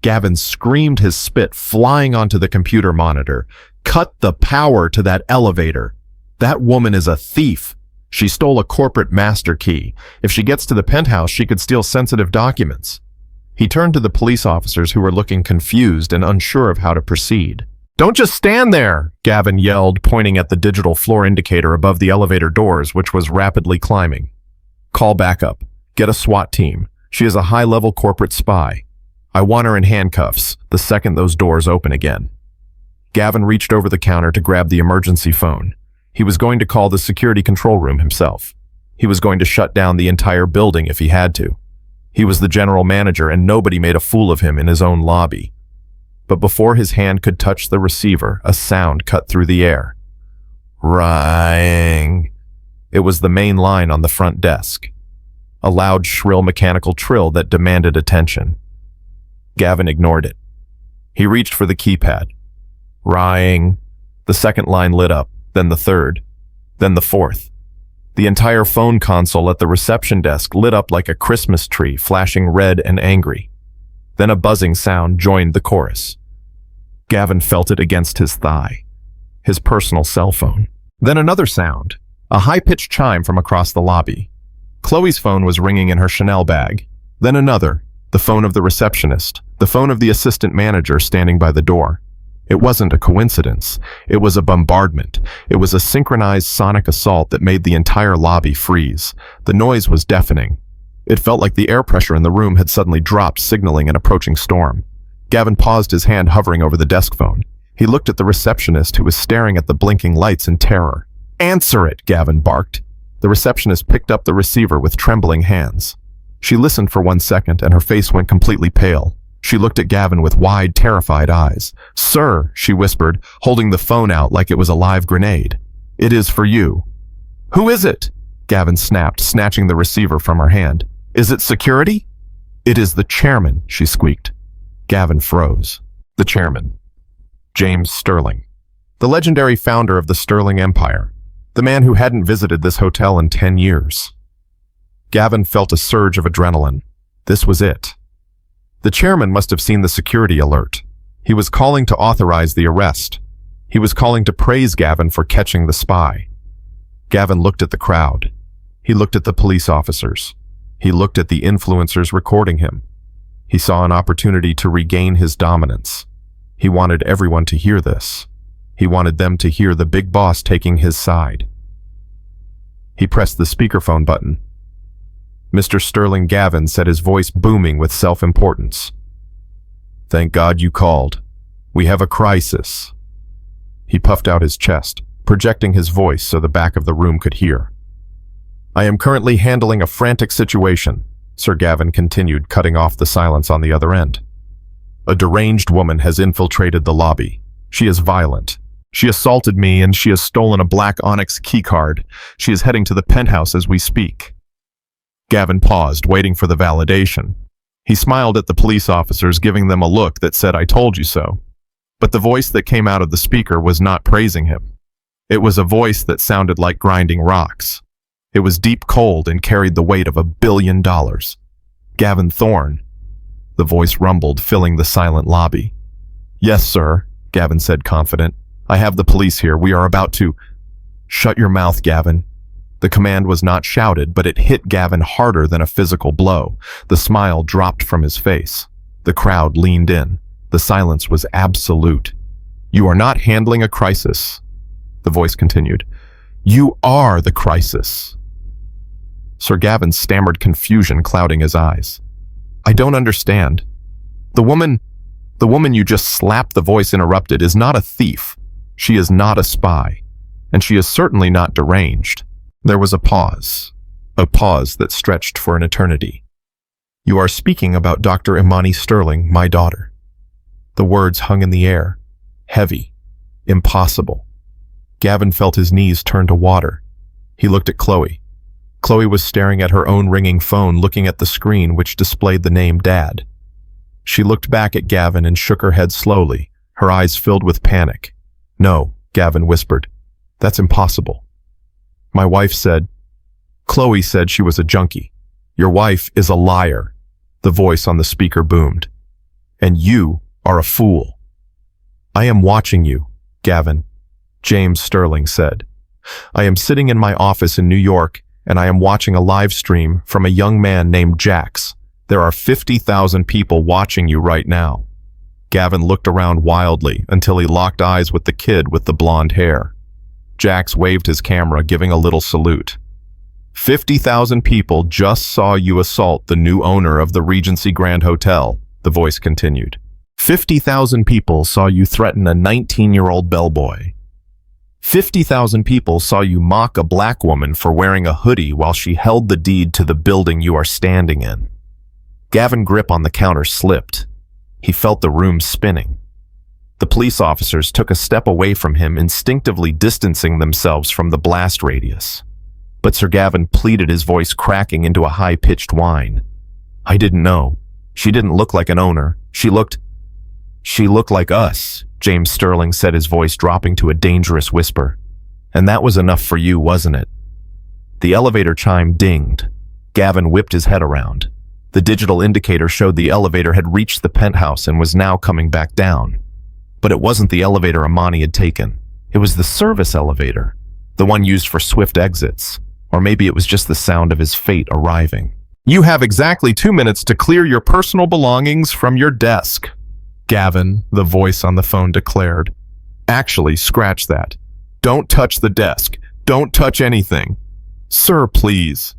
Gavin screamed, his spit flying onto the computer monitor. "Cut the power to that elevator. That woman is a thief. She stole a corporate master key. If she gets to the penthouse, she could steal sensitive documents." He turned to the police officers who were looking confused and unsure of how to proceed. "Don't just stand there," Gavin yelled, pointing at the digital floor indicator above the elevator doors, which was rapidly climbing. "Call backup. Get a SWAT team. She is a high-level corporate spy. I want her in handcuffs the second those doors open again." Gavin reached over the counter to grab the emergency phone. He was going to call the security control room himself. He was going to shut down the entire building if he had to. He was the general manager, and nobody made a fool of him in his own lobby. But before his hand could touch the receiver, a sound cut through the air. Ring. It was the main line on the front desk. A loud, shrill mechanical trill that demanded attention. Gavin ignored it. He reached for the keypad. Ring. The second line lit up, then the third, then the fourth. The entire phone console at the reception desk lit up like a Christmas tree, flashing red and angry. Then a buzzing sound joined the chorus. Gavin felt it against his thigh. His personal cell phone. Then another sound, a high-pitched chime from across the lobby. Chloe's phone was ringing in her Chanel bag. Then another, the phone of the receptionist, the phone of the assistant manager standing by the door. It wasn't a coincidence. It was a bombardment. It was a synchronized sonic assault that made the entire lobby freeze. The noise was deafening. It felt like the air pressure in the room had suddenly dropped, signaling an approaching storm. Gavin paused, his hand hovering over the desk phone. He looked at the receptionist, who was staring at the blinking lights in terror. "Answer it," Gavin barked. The receptionist picked up the receiver with trembling hands. She listened for 1 second, and her face went completely pale. She looked at Gavin with wide, terrified eyes. "Sir," she whispered, holding the phone out like it was a live grenade. "It is for you." "Who is it?" Gavin snapped, snatching the receiver from her hand. "Is it security?" "It is the chairman," she squeaked. Gavin froze. The chairman. James Sterling. The legendary founder of the Sterling Empire. The man who hadn't visited this hotel in 10 years. Gavin felt a surge of adrenaline. This was it. The chairman must have seen the security alert. He was calling to authorize the arrest. He was calling to praise Gavin for catching the spy. Gavin looked at the crowd. He looked at the police officers. He looked at the influencers recording him. He saw an opportunity to regain his dominance. He wanted everyone to hear this. He wanted them to hear the big boss taking his side. He pressed the speakerphone button. Mr. Sterling, Gavin said, his voice booming with self-importance. "Thank God you called. We have a crisis." He puffed out his chest, projecting his voice so the back of the room could hear. "I am currently handling a frantic situation," Sir Gavin continued, cutting off the silence on the other end. "A deranged woman has infiltrated the lobby. She is violent. She assaulted me, and she has stolen a Black Onyx keycard. She is heading to the penthouse as we speak." Gavin paused, waiting for the validation. He smiled at the police officers, giving them a look that said, "I told you so." But the voice that came out of the speaker was not praising him. It was a voice that sounded like grinding rocks. It was deep cold and carried the weight of $1 billion. Gavin Thorne. The voice rumbled, filling the silent lobby. Yes, sir, Gavin said, confident. I have the police here. We are about to... Shut your mouth, Gavin. The command was not shouted, but it hit Gavin harder than a physical blow. The smile dropped from his face. The crowd leaned in. The silence was absolute. You are not handling a crisis, the voice continued. You are the crisis. Sir Gavin stammered, confusion clouding his eyes. I don't understand. The woman you just slapped, the voice interrupted, is not a thief. She is not a spy. And she is certainly not deranged. There was a pause that stretched for an eternity. You are speaking about Dr. Imani Sterling, my daughter. The words hung in the air, heavy, impossible. Gavin felt his knees turn to water. He looked at Chloe. Chloe was staring at her own ringing phone, looking at the screen which displayed the name Dad. She looked back at Gavin and shook her head slowly, her eyes filled with panic. No, Gavin whispered. That's impossible. My wife said... Chloe said she was a junkie. Your wife is a liar, the voice on the speaker boomed. And you are a fool. I am watching you, Gavin, James Sterling said. I am sitting in my office in New York, and I am watching a live stream from a young man named Jax. There are 50,000 people watching you right now. Gavin looked around wildly until he locked eyes with the kid with the blonde hair. Jax waved his camera, giving a little salute. 50,000 people just saw you assault the new owner of the Regency Grand Hotel, the voice continued. 50,000 people saw you threaten a 19-year-old bellboy. 50,000 people saw you mock a black woman for wearing a hoodie while she held the deed to the building you are standing in. Gavin's grip on the counter slipped. He felt the room spinning. The police officers took a step away from him, instinctively distancing themselves from the blast radius. But Sir Gavin pleaded, his voice cracking into a high-pitched whine. I didn't know. She didn't look like an owner. She looked like us, James Sterling said, his voice dropping to a dangerous whisper. And that was enough for you, wasn't it? The elevator chime dinged. Gavin whipped his head around. The digital indicator showed the elevator had reached the penthouse and was now coming back down. But it wasn't the elevator Imani had taken. It was the service elevator, the one used for swift exits. Or maybe it was just the sound of his fate arriving. You have exactly 2 minutes to clear your personal belongings from your desk, Gavin, the voice on the phone declared. Actually, scratch that. Don't touch the desk. Don't touch anything. Sir, please.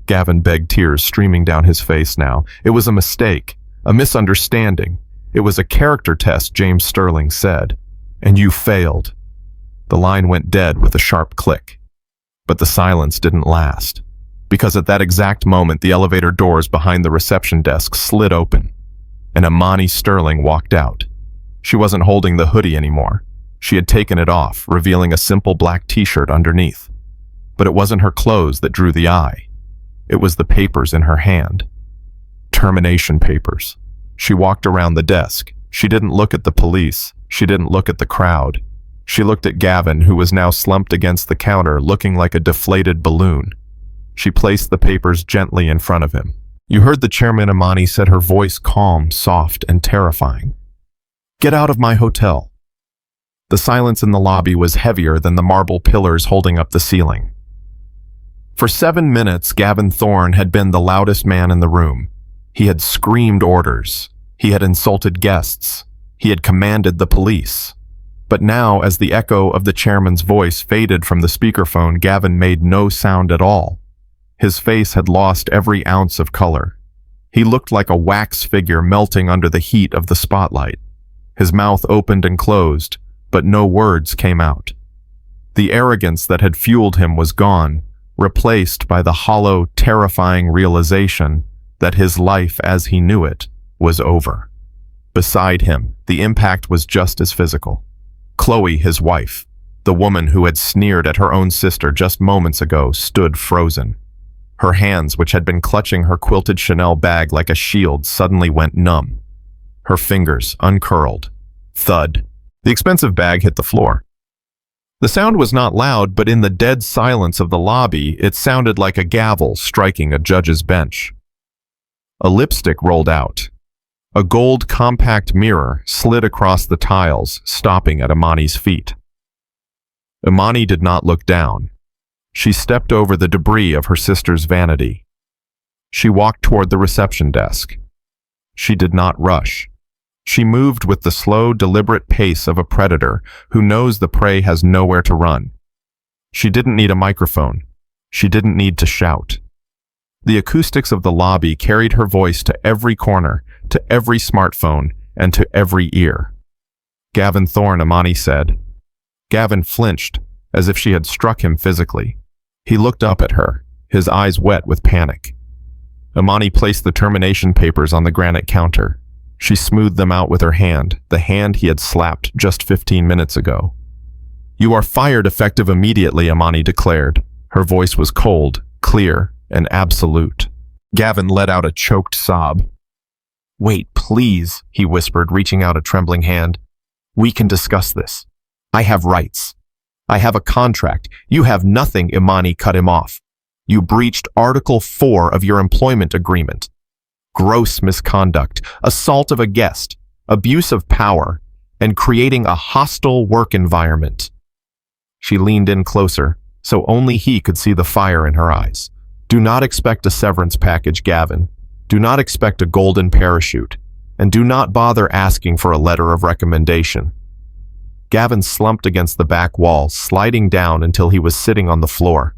Gavin begged, tears streaming down his face now. It was a mistake, a misunderstanding. It was a character test, James Sterling said. And you failed. The line went dead with a sharp click. But the silence didn't last, because at that exact moment the elevator doors behind the reception desk slid open, and Imani Sterling walked out. She wasn't holding the hoodie anymore. She had taken it off, revealing a simple black t-shirt underneath. But it wasn't her clothes that drew the eye. It was the papers in her hand. Termination papers. She walked around the desk. She didn't look at the police. She didn't look at the crowd. She looked at Gavin, who was now slumped against the counter, looking like a deflated balloon. She placed the papers gently in front of him. You heard the chairman, Imani said, her voice calm, soft, and terrifying. Get out of my hotel. The silence in the lobby was heavier than the marble pillars holding up the ceiling. For 7 minutes, Gavin Thorne had been the loudest man in the room. He had screamed orders. He had insulted guests. He had commanded the police. But now, as the echo of the chairman's voice faded from the speakerphone, Gavin made no sound at all. His face had lost every ounce of color. He looked like a wax figure melting under the heat of the spotlight. His mouth opened and closed, but no words came out. The arrogance that had fueled him was gone, replaced by the hollow, terrifying realization that his life as he knew it was over. Beside him, the impact was just as physical. Chloe, his wife, the woman who had sneered at her own sister just moments ago, stood frozen. Her hands, which had been clutching her quilted Chanel bag like a shield, suddenly went numb. Her fingers uncurled. Thud. The expensive bag hit the floor. The sound was not loud, but in the dead silence of the lobby, it sounded like a gavel striking a judge's bench. A lipstick rolled out. A gold compact mirror slid across the tiles, stopping at Imani's feet. Imani did not look down. She stepped over the debris of her sister's vanity. She walked toward the reception desk. She did not rush. She moved with the slow, deliberate pace of a predator who knows the prey has nowhere to run. She didn't need a microphone. She didn't need to shout. The acoustics of the lobby carried her voice to every corner, to every smartphone, and to every ear. "Gavin Thorne," Imani said. Gavin flinched, as if she had struck him physically. He looked up at her, his eyes wet with panic. Imani placed the termination papers on the granite counter. She smoothed them out with her hand, the hand he had slapped just 15 minutes ago. "You are fired effective immediately," Imani declared. Her voice was cold, clear, and absolute. Gavin let out a choked sob. "Wait, please," he whispered, reaching out a trembling hand. "We can discuss this. I have rights. I have a contract. You have nothing," Imani cut him off. "You breached Article 4 of your employment agreement. Gross misconduct, assault of a guest, abuse of power, and creating a hostile work environment." She leaned in closer, so only he could see the fire in her eyes. "Do not expect a severance package, Gavin. Do not expect a golden parachute. And do not bother asking for a letter of recommendation." Gavin slumped against the back wall, sliding down until he was sitting on the floor.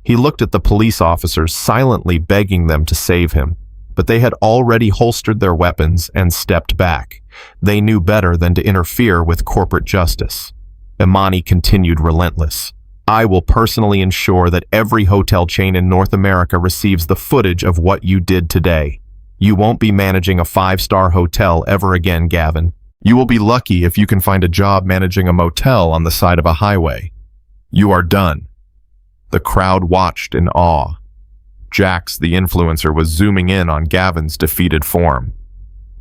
He looked at the police officers, silently begging them to save him. But they had already holstered their weapons and stepped back. They knew better than to interfere with corporate justice. Imani continued relentless. "I will personally ensure that every hotel chain in North America receives the footage of what you did today. You won't be managing a 5-star hotel ever again, Gavin. You will be lucky if you can find a job managing a motel on the side of a highway. You are done." The crowd watched in awe. Jax, the influencer, was zooming in on Gavin's defeated form.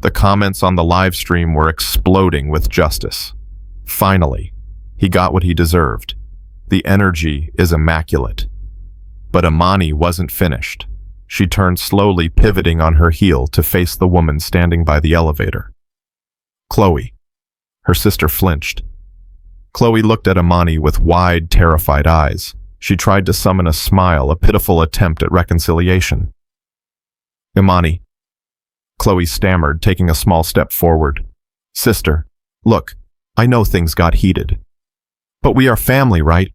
The comments on the live stream were exploding with justice. Finally, he got what he deserved. The energy is immaculate. But Imani wasn't finished. She turned slowly, pivoting on her heel to face the woman standing by the elevator. "Chloe." Her sister flinched. Chloe looked at Imani with wide, terrified eyes. She tried to summon a smile, a pitiful attempt at reconciliation. "Imani." Chloe stammered, taking a small step forward. "Sister, look, I know things got heated. But we are family, right?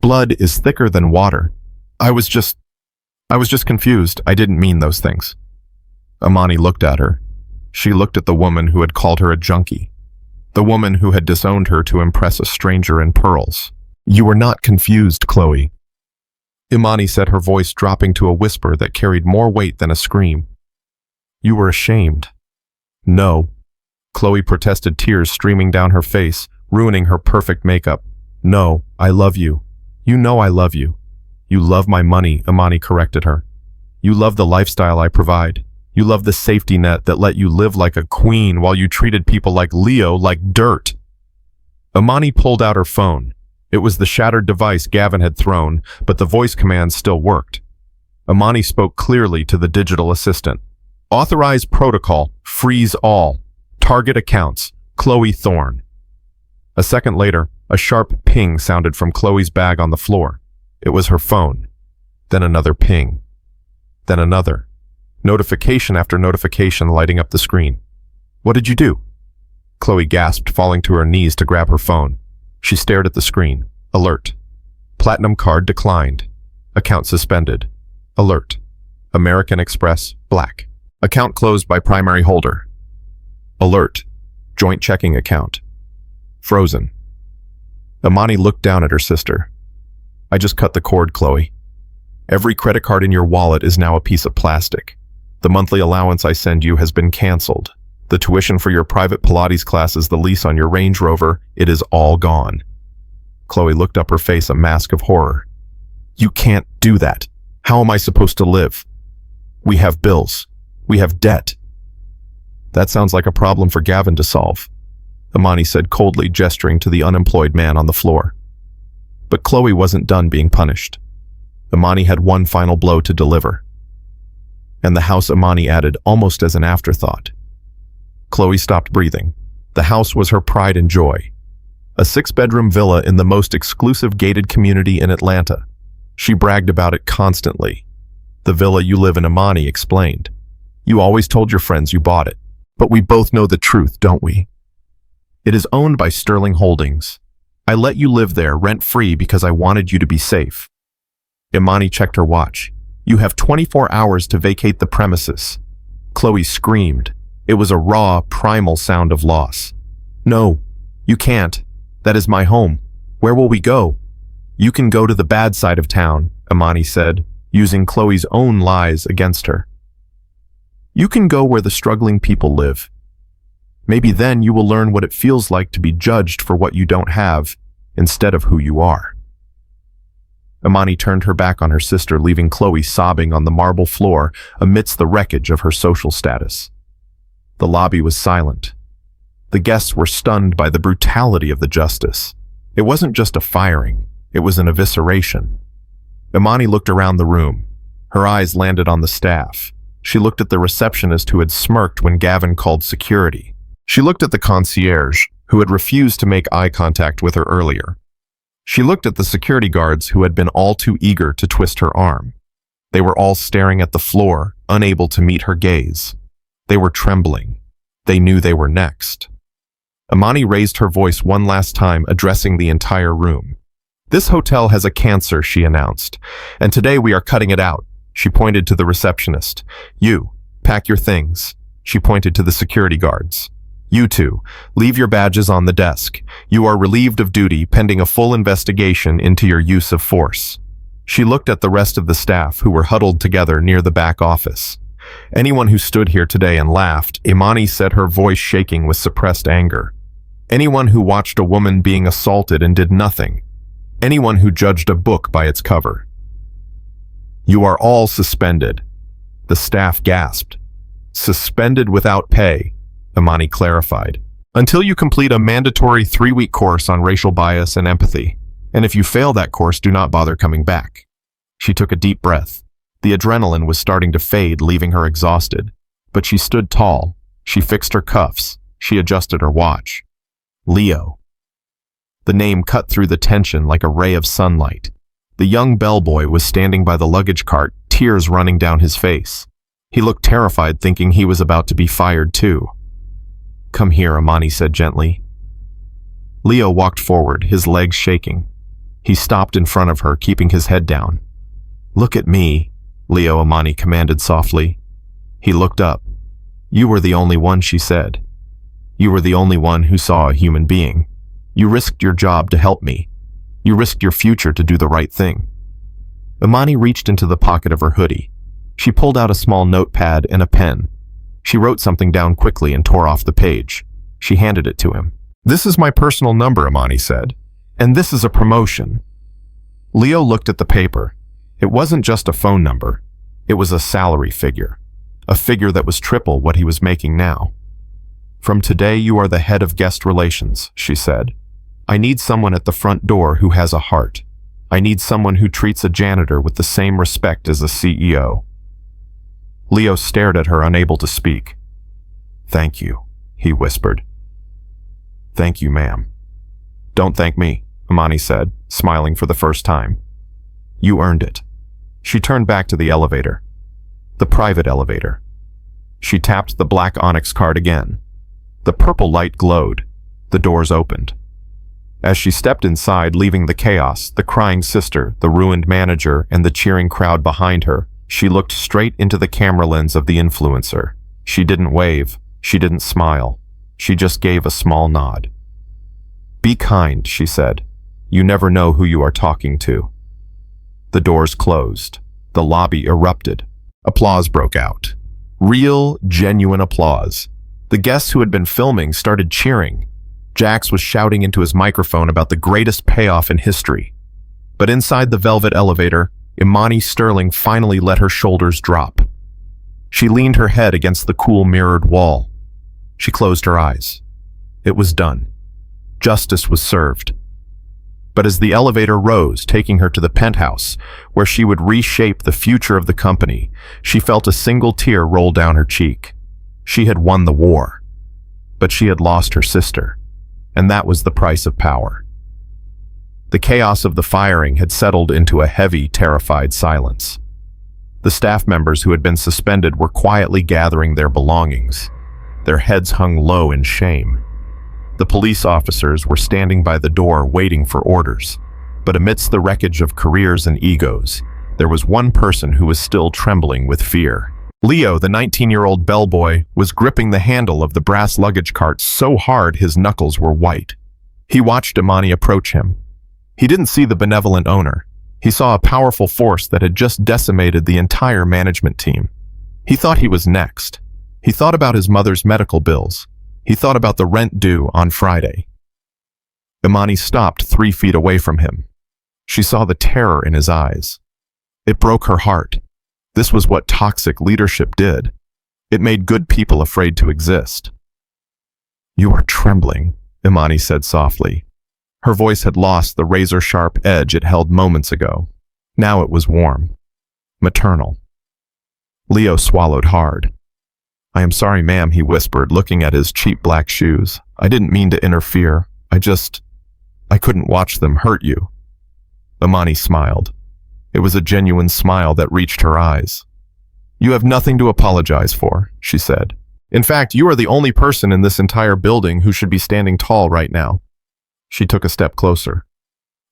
Blood is thicker than water. I was just confused. I didn't mean those things." Imani looked at her. She looked at the woman who had called her a junkie. The woman who had disowned her to impress a stranger in pearls. "You were not confused, Chloe," Imani said, her voice dropping to a whisper that carried more weight than a scream. "You were ashamed." "No." Chloe protested, tears streaming down her face, ruining her perfect makeup. "No, I love you. You know I love you. You love my money," Imani corrected her. "You love the lifestyle I provide. You love the safety net that let you live like a queen while you treated people like Leo like dirt." Imani pulled out her phone. It was the shattered device Gavin had thrown, but the voice command still worked. Imani spoke clearly to the digital assistant. "Authorize protocol, freeze all. Target accounts, Chloe Thorne." A second later, a sharp ping sounded from Chloe's bag on the floor. It was her phone. Then another ping. Then another. Notification after notification lighting up the screen. "What did you do?" Chloe gasped, falling to her knees to grab her phone. She stared at the screen. Alert. Platinum card declined. Account suspended. Alert. American Express, black. Account closed by primary holder. Alert. Joint checking account. Frozen. Imani looked down at her sister. "I just cut the cord, Chloe. Every credit card in your wallet is now a piece of plastic. The monthly allowance I send you has been canceled. The tuition for your private Pilates classes, the lease on your Range Rover, it is all gone." Chloe looked up, her face a mask of horror. "You can't do that. How am I supposed to live? We have bills. We have debt." "That sounds like a problem for Gavin to solve," Imani said coldly, gesturing to the unemployed man on the floor. But Chloe wasn't done being punished. Imani had one final blow to deliver. And the house, Imani added, almost as an afterthought. Chloe stopped breathing. The house was her pride and joy. A 6-bedroom villa in the most exclusive gated community in Atlanta. She bragged about it constantly. The villa you live in, Imani explained. You always told your friends you bought it. But we both know the truth, don't we? It is owned by Sterling Holdings. I let you live there rent-free because I wanted you to be safe. Imani checked her watch. You have 24 hours to vacate the premises. Chloe screamed. It was a raw, primal sound of loss. No, you can't. That is my home. Where will we go? You can go to the bad side of town, Imani said, using Chloe's own lies against her. You can go where the struggling people live. Maybe then you will learn what it feels like to be judged for what you don't have instead of who you are. Imani turned her back on her sister, leaving Chloe sobbing on the marble floor amidst the wreckage of her social status. The lobby was silent. The guests were stunned by the brutality of the justice. It wasn't just a firing, it was an evisceration. Imani looked around the room. Her eyes landed on the staff. She looked at the receptionist who had smirked when Gavin called security. She looked at the concierge, who had refused to make eye contact with her earlier. She looked at the security guards who had been all too eager to twist her arm. They were all staring at the floor, unable to meet her gaze. They were trembling. They knew they were next. Imani raised her voice one last time, addressing the entire room. This hotel has a cancer, she announced, and today we are cutting it out. She pointed to the receptionist. You, pack your things. She pointed to the security guards. You two, leave your badges on the desk. You are relieved of duty pending a full investigation into your use of force. She looked at the rest of the staff who were huddled together near the back office. Anyone who stood here today and laughed, Imani said, her voice shaking with suppressed anger. Anyone who watched a woman being assaulted and did nothing. Anyone who judged a book by its cover. You are all suspended. The staff gasped. Suspended without pay, Imani clarified, until you complete a mandatory 3-week course on racial bias and empathy. And if you fail that course, do not bother coming back. She took a deep breath. The adrenaline was starting to fade, leaving her exhausted. But she stood tall. She fixed her cuffs. She adjusted her watch. Leo. The name cut through the tension like a ray of sunlight. The young bellboy was standing by the luggage cart, tears running down his face. He looked terrified, thinking he was about to be fired too. Come here, Imani said gently. Leo walked forward, his legs shaking. He stopped in front of her, keeping his head down. Look at me, Leo, Imani commanded softly. He looked up. You were the only one, she said. You were the only one who saw a human being. You risked your job to help me. You risked your future to do the right thing. Imani reached into the pocket of her hoodie. She pulled out a small notepad and a pen. She wrote something down quickly and tore off the page. She handed it to him. This is my personal number, Imani said. And this is a promotion. Leo looked at the paper. It wasn't just a phone number. It was a salary figure. A figure that was triple what he was making now. From today, you are the head of guest relations, she said. I need someone at the front door who has a heart. I need someone who treats a janitor with the same respect as a CEO. Leo stared at her, unable to speak. Thank you, he whispered. Thank you, ma'am. Don't thank me, Imani said, smiling for the first time. You earned it. She turned back to the elevator. The private elevator. She tapped the Black Onyx card again. The purple light glowed. The doors opened. As she stepped inside, leaving the chaos, the crying sister, the ruined manager, and the cheering crowd behind her, she looked straight into the camera lens of the influencer. She didn't wave. She didn't smile. She just gave a small nod. Be kind, she said. You never know who you are talking to. The doors closed. The lobby erupted. Applause broke out. Real, genuine applause. The guests who had been filming started cheering. Jax was shouting into his microphone about the greatest payoff in history. But inside the velvet elevator, Imani Sterling finally let her shoulders drop. She leaned her head against the cool mirrored wall. She closed her eyes. It was done. Justice was served. But as the elevator rose, taking her to the penthouse, where she would reshape the future of the company, she felt a single tear roll down her cheek. She had won the war, but she had lost her sister, and that was the price of power. The chaos of the firing had settled into a heavy, terrified silence. The staff members who had been suspended were quietly gathering their belongings. Their heads hung low in shame. The police officers were standing by the door waiting for orders. But amidst the wreckage of careers and egos, there was one person who was still trembling with fear. Leo, the 19-year-old bellboy, was gripping the handle of the brass luggage cart so hard his knuckles were white. He watched Imani approach him. He didn't see the benevolent owner. He saw a powerful force that had just decimated the entire management team. He thought he was next. He thought about his mother's medical bills. He thought about the rent due on Friday. Imani stopped 3 feet away from him. She saw the terror in his eyes. It broke her heart. This was what toxic leadership did. It made good people afraid to exist. "You are trembling," Imani said softly. Her voice had lost the razor-sharp edge it held moments ago. Now it was warm, maternal. Leo swallowed hard. "I am sorry, ma'am," he whispered, looking at his cheap black shoes. "I didn't mean to interfere. I couldn't watch them hurt you." Imani smiled. It was a genuine smile that reached her eyes. "You have nothing to apologize for," she said. "In fact, you are the only person in this entire building who should be standing tall right now." She took a step closer.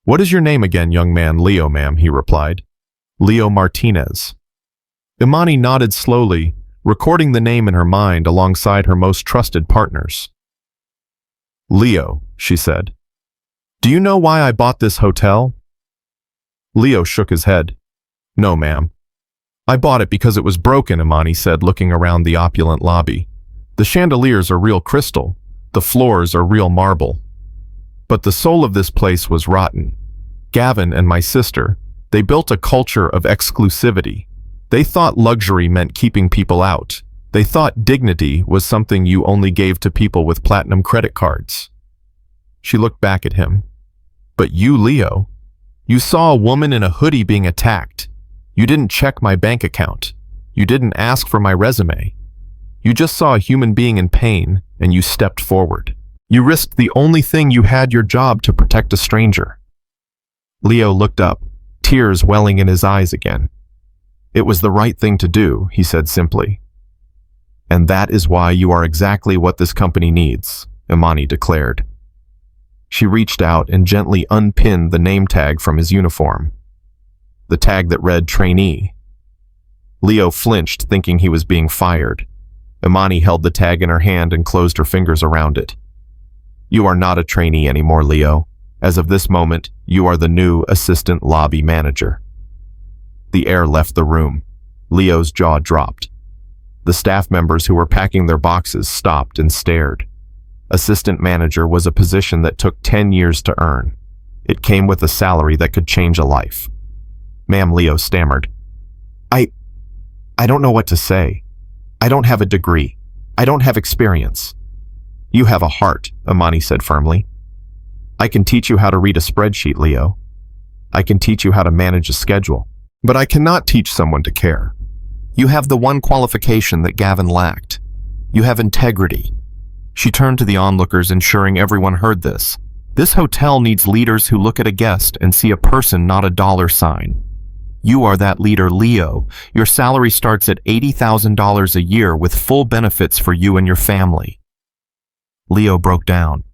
"What is your name again, young man?" "Leo, ma'am," he replied. "Leo Martinez." Imani nodded slowly, recording the name in her mind alongside her most trusted partners. "Leo," she said. "Do you know why I bought this hotel?" Leo shook his head. "No, ma'am." "I bought it because it was broken," Imani said, looking around the opulent lobby. "The chandeliers are real crystal. The floors are real marble. But the soul of this place was rotten. Gavin and my sister, they built a culture of exclusivity. They thought luxury meant keeping people out. They thought dignity was something you only gave to people with platinum credit cards." She looked back at him. "But you, Leo, you saw a woman in a hoodie being attacked. You didn't check my bank account. You didn't ask for my resume. You just saw a human being in pain, and you stepped forward. You risked the only thing you had your job to protect a stranger." Leo looked up, tears welling in his eyes again. "It was the right thing to do," he said simply. "And that is why you are exactly what this company needs," Imani declared. She reached out and gently unpinned the name tag from his uniform, the tag that read trainee. Leo flinched, thinking he was being fired. Imani held the tag in her hand and closed her fingers around it. "You are not a trainee anymore, Leo. As of this moment, you are the new assistant lobby manager." The air left the room. Leo's jaw dropped. The staff members who were packing their boxes stopped and stared. Assistant manager was a position that took 10 years to earn. It came with a salary that could change a life. "Ma'am," Leo stammered. I don't know what to say. I don't have a degree. I don't have experience." "You have a heart," Imani said firmly. "I can teach you how to read a spreadsheet, Leo. I can teach you how to manage a schedule. But I cannot teach someone to care. You have the one qualification that Gavin lacked. You have integrity." She turned to the onlookers, ensuring everyone heard this. "This hotel needs leaders who look at a guest and see a person, not a dollar sign. You are that leader, Leo. Your salary starts at $80,000 a year with full benefits for you and your family." Leo broke down.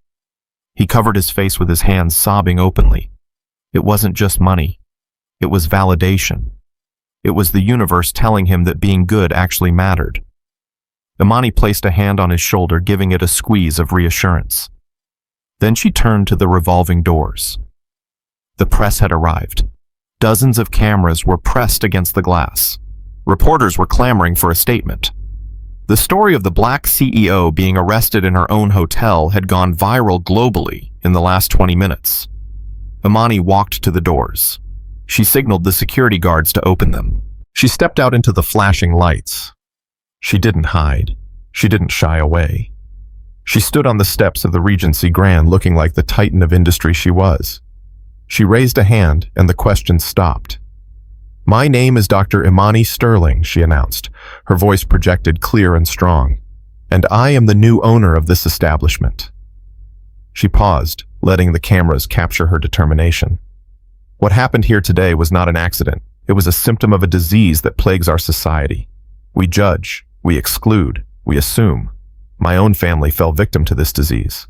He covered his face with his hands, sobbing openly. It wasn't just money. It was validation. It was the universe telling him that being good actually mattered. Imani placed a hand on his shoulder, giving it a squeeze of reassurance. Then she turned to the revolving doors. The press had arrived. Dozens of cameras were pressed against the glass. Reporters were clamoring for a statement. The story of the black CEO being arrested in her own hotel had gone viral globally in the last 20 minutes. Imani walked to the doors. She signaled the security guards to open them. She stepped out into the flashing lights. She didn't hide. She didn't shy away. She stood on the steps of the Regency Grand looking like the titan of industry she was. She raised a hand and the question stopped. "My name is Dr. Imani Sterling," she announced, her voice projected clear and strong. "And I am the new owner of this establishment." She paused, letting the cameras capture her determination. What happened here today was not an accident. It was a symptom of a disease that plagues our society. We judge, we exclude, we assume. My own family fell victim to this disease.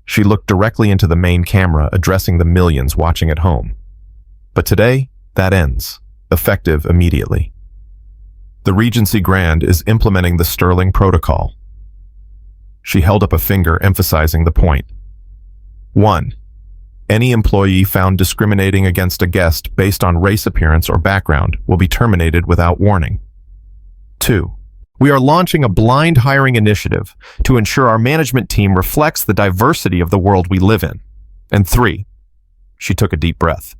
She looked directly into the main camera, addressing the millions watching at home. But today, that ends, effective immediately. The Regency Grand is implementing the Sterling Protocol. She held up a finger, emphasizing the point. 1. Any employee found discriminating against a guest based on race, appearance, or background will be terminated without warning. 2. We are launching a blind hiring initiative to ensure our management team reflects the diversity of the world we live in. And 3. She took a deep breath.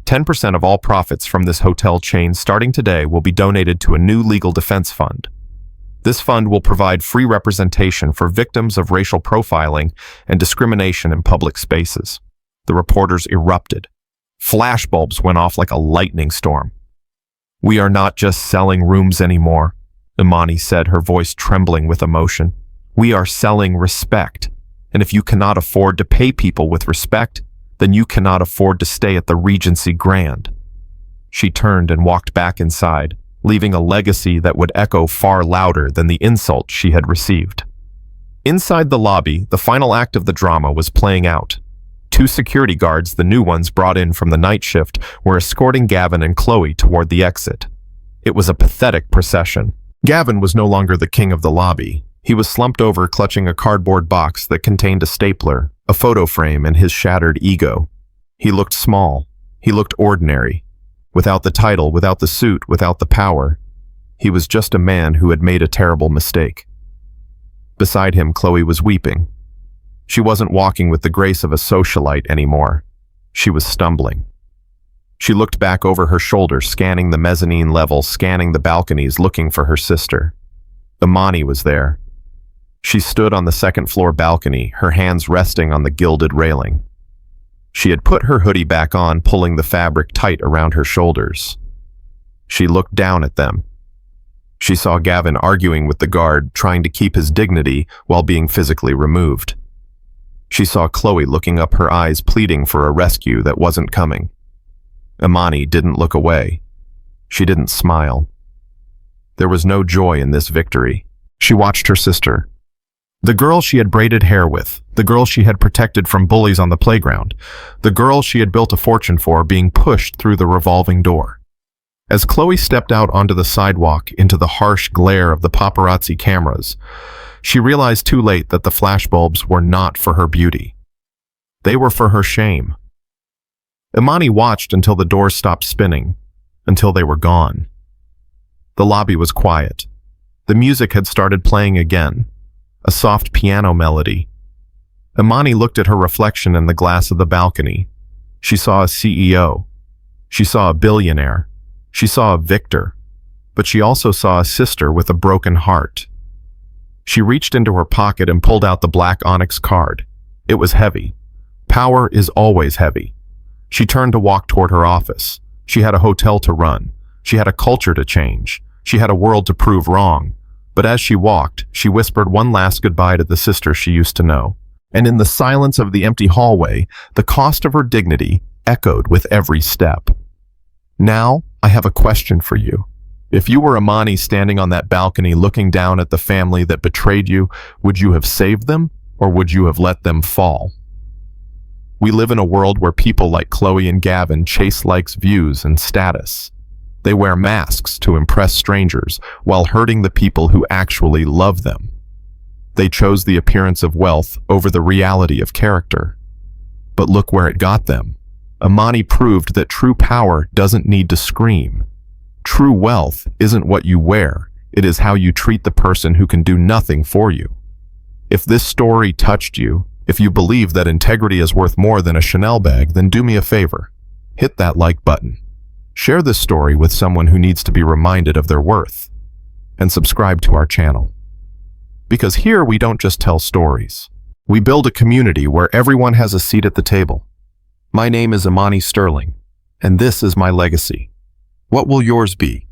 10% of all profits from this hotel chain starting today will be donated to a new legal defense fund. This fund will provide free representation for victims of racial profiling and discrimination in public spaces. The reporters erupted. Flashbulbs went off like a lightning storm. "We are not just selling rooms anymore," Imani said, her voice trembling with emotion. "We are selling respect. And if you cannot afford to pay people with respect, then you cannot afford to stay at the Regency Grand." She turned and walked back inside, leaving a legacy that would echo far louder than the insult she had received. Inside the lobby, the final act of the drama was playing out. 2 security guards, the new ones brought in from the night shift, were escorting Gavin and Chloe toward the exit. It was a pathetic procession. Gavin was no longer the king of the lobby. He was slumped over, clutching a cardboard box that contained a stapler, a photo frame, and his shattered ego. He looked small. He looked ordinary. Without the title, without the suit, without the power. He was just a man who had made a terrible mistake. Beside him, Chloe was weeping. She wasn't walking with the grace of a socialite anymore. She was stumbling. She looked back over her shoulder, scanning the mezzanine level, scanning the balconies, looking for her sister. Imani was there. She stood on the second-floor balcony, her hands resting on the gilded railing. She had put her hoodie back on, pulling the fabric tight around her shoulders. She looked down at them. She saw Gavin arguing with the guard, trying to keep his dignity while being physically removed. She saw Chloe looking up, her eyes pleading for a rescue that wasn't coming. Imani didn't look away. She didn't smile. There was no joy in this victory. She watched her sister. The girl she had braided hair with, the girl she had protected from bullies on the playground, the girl she had built a fortune for, being pushed through the revolving door. As Chloe stepped out onto the sidewalk into the harsh glare of the paparazzi cameras, she realized too late that the flashbulbs were not for her beauty. They were for her shame. Imani watched until the doors stopped spinning, until they were gone. The lobby was quiet. The music had started playing again, a soft piano melody. Imani looked at her reflection in the glass of the balcony. She saw a CEO. She saw a billionaire. She saw a victor. But she also saw a sister with a broken heart. She reached into her pocket and pulled out the Black Onyx card. It was heavy. Power is always heavy. She turned to walk toward her office. She had a hotel to run. She had a culture to change. She had a world to prove wrong. But as she walked, she whispered one last goodbye to the sister she used to know. And in the silence of the empty hallway, the cost of her dignity echoed with every step. Now, I have a question for you. If you were Imani standing on that balcony looking down at the family that betrayed you, would you have saved them, or would you have let them fall? We live in a world where people like Chloe and Gavin chase likes, views, and status. They wear masks to impress strangers while hurting the people who actually love them. They chose the appearance of wealth over the reality of character. But look where it got them. Imani proved that true power doesn't need to scream. True wealth isn't what you wear, it is how you treat the person who can do nothing for you. If this story touched you, if you believe that integrity is worth more than a Chanel bag, then do me a favor. Hit that like button. Share this story with someone who needs to be reminded of their worth. And subscribe to our channel. Because here we don't just tell stories. We build a community where everyone has a seat at the table. My name is Imani Sterling, and this is my legacy. What will yours be?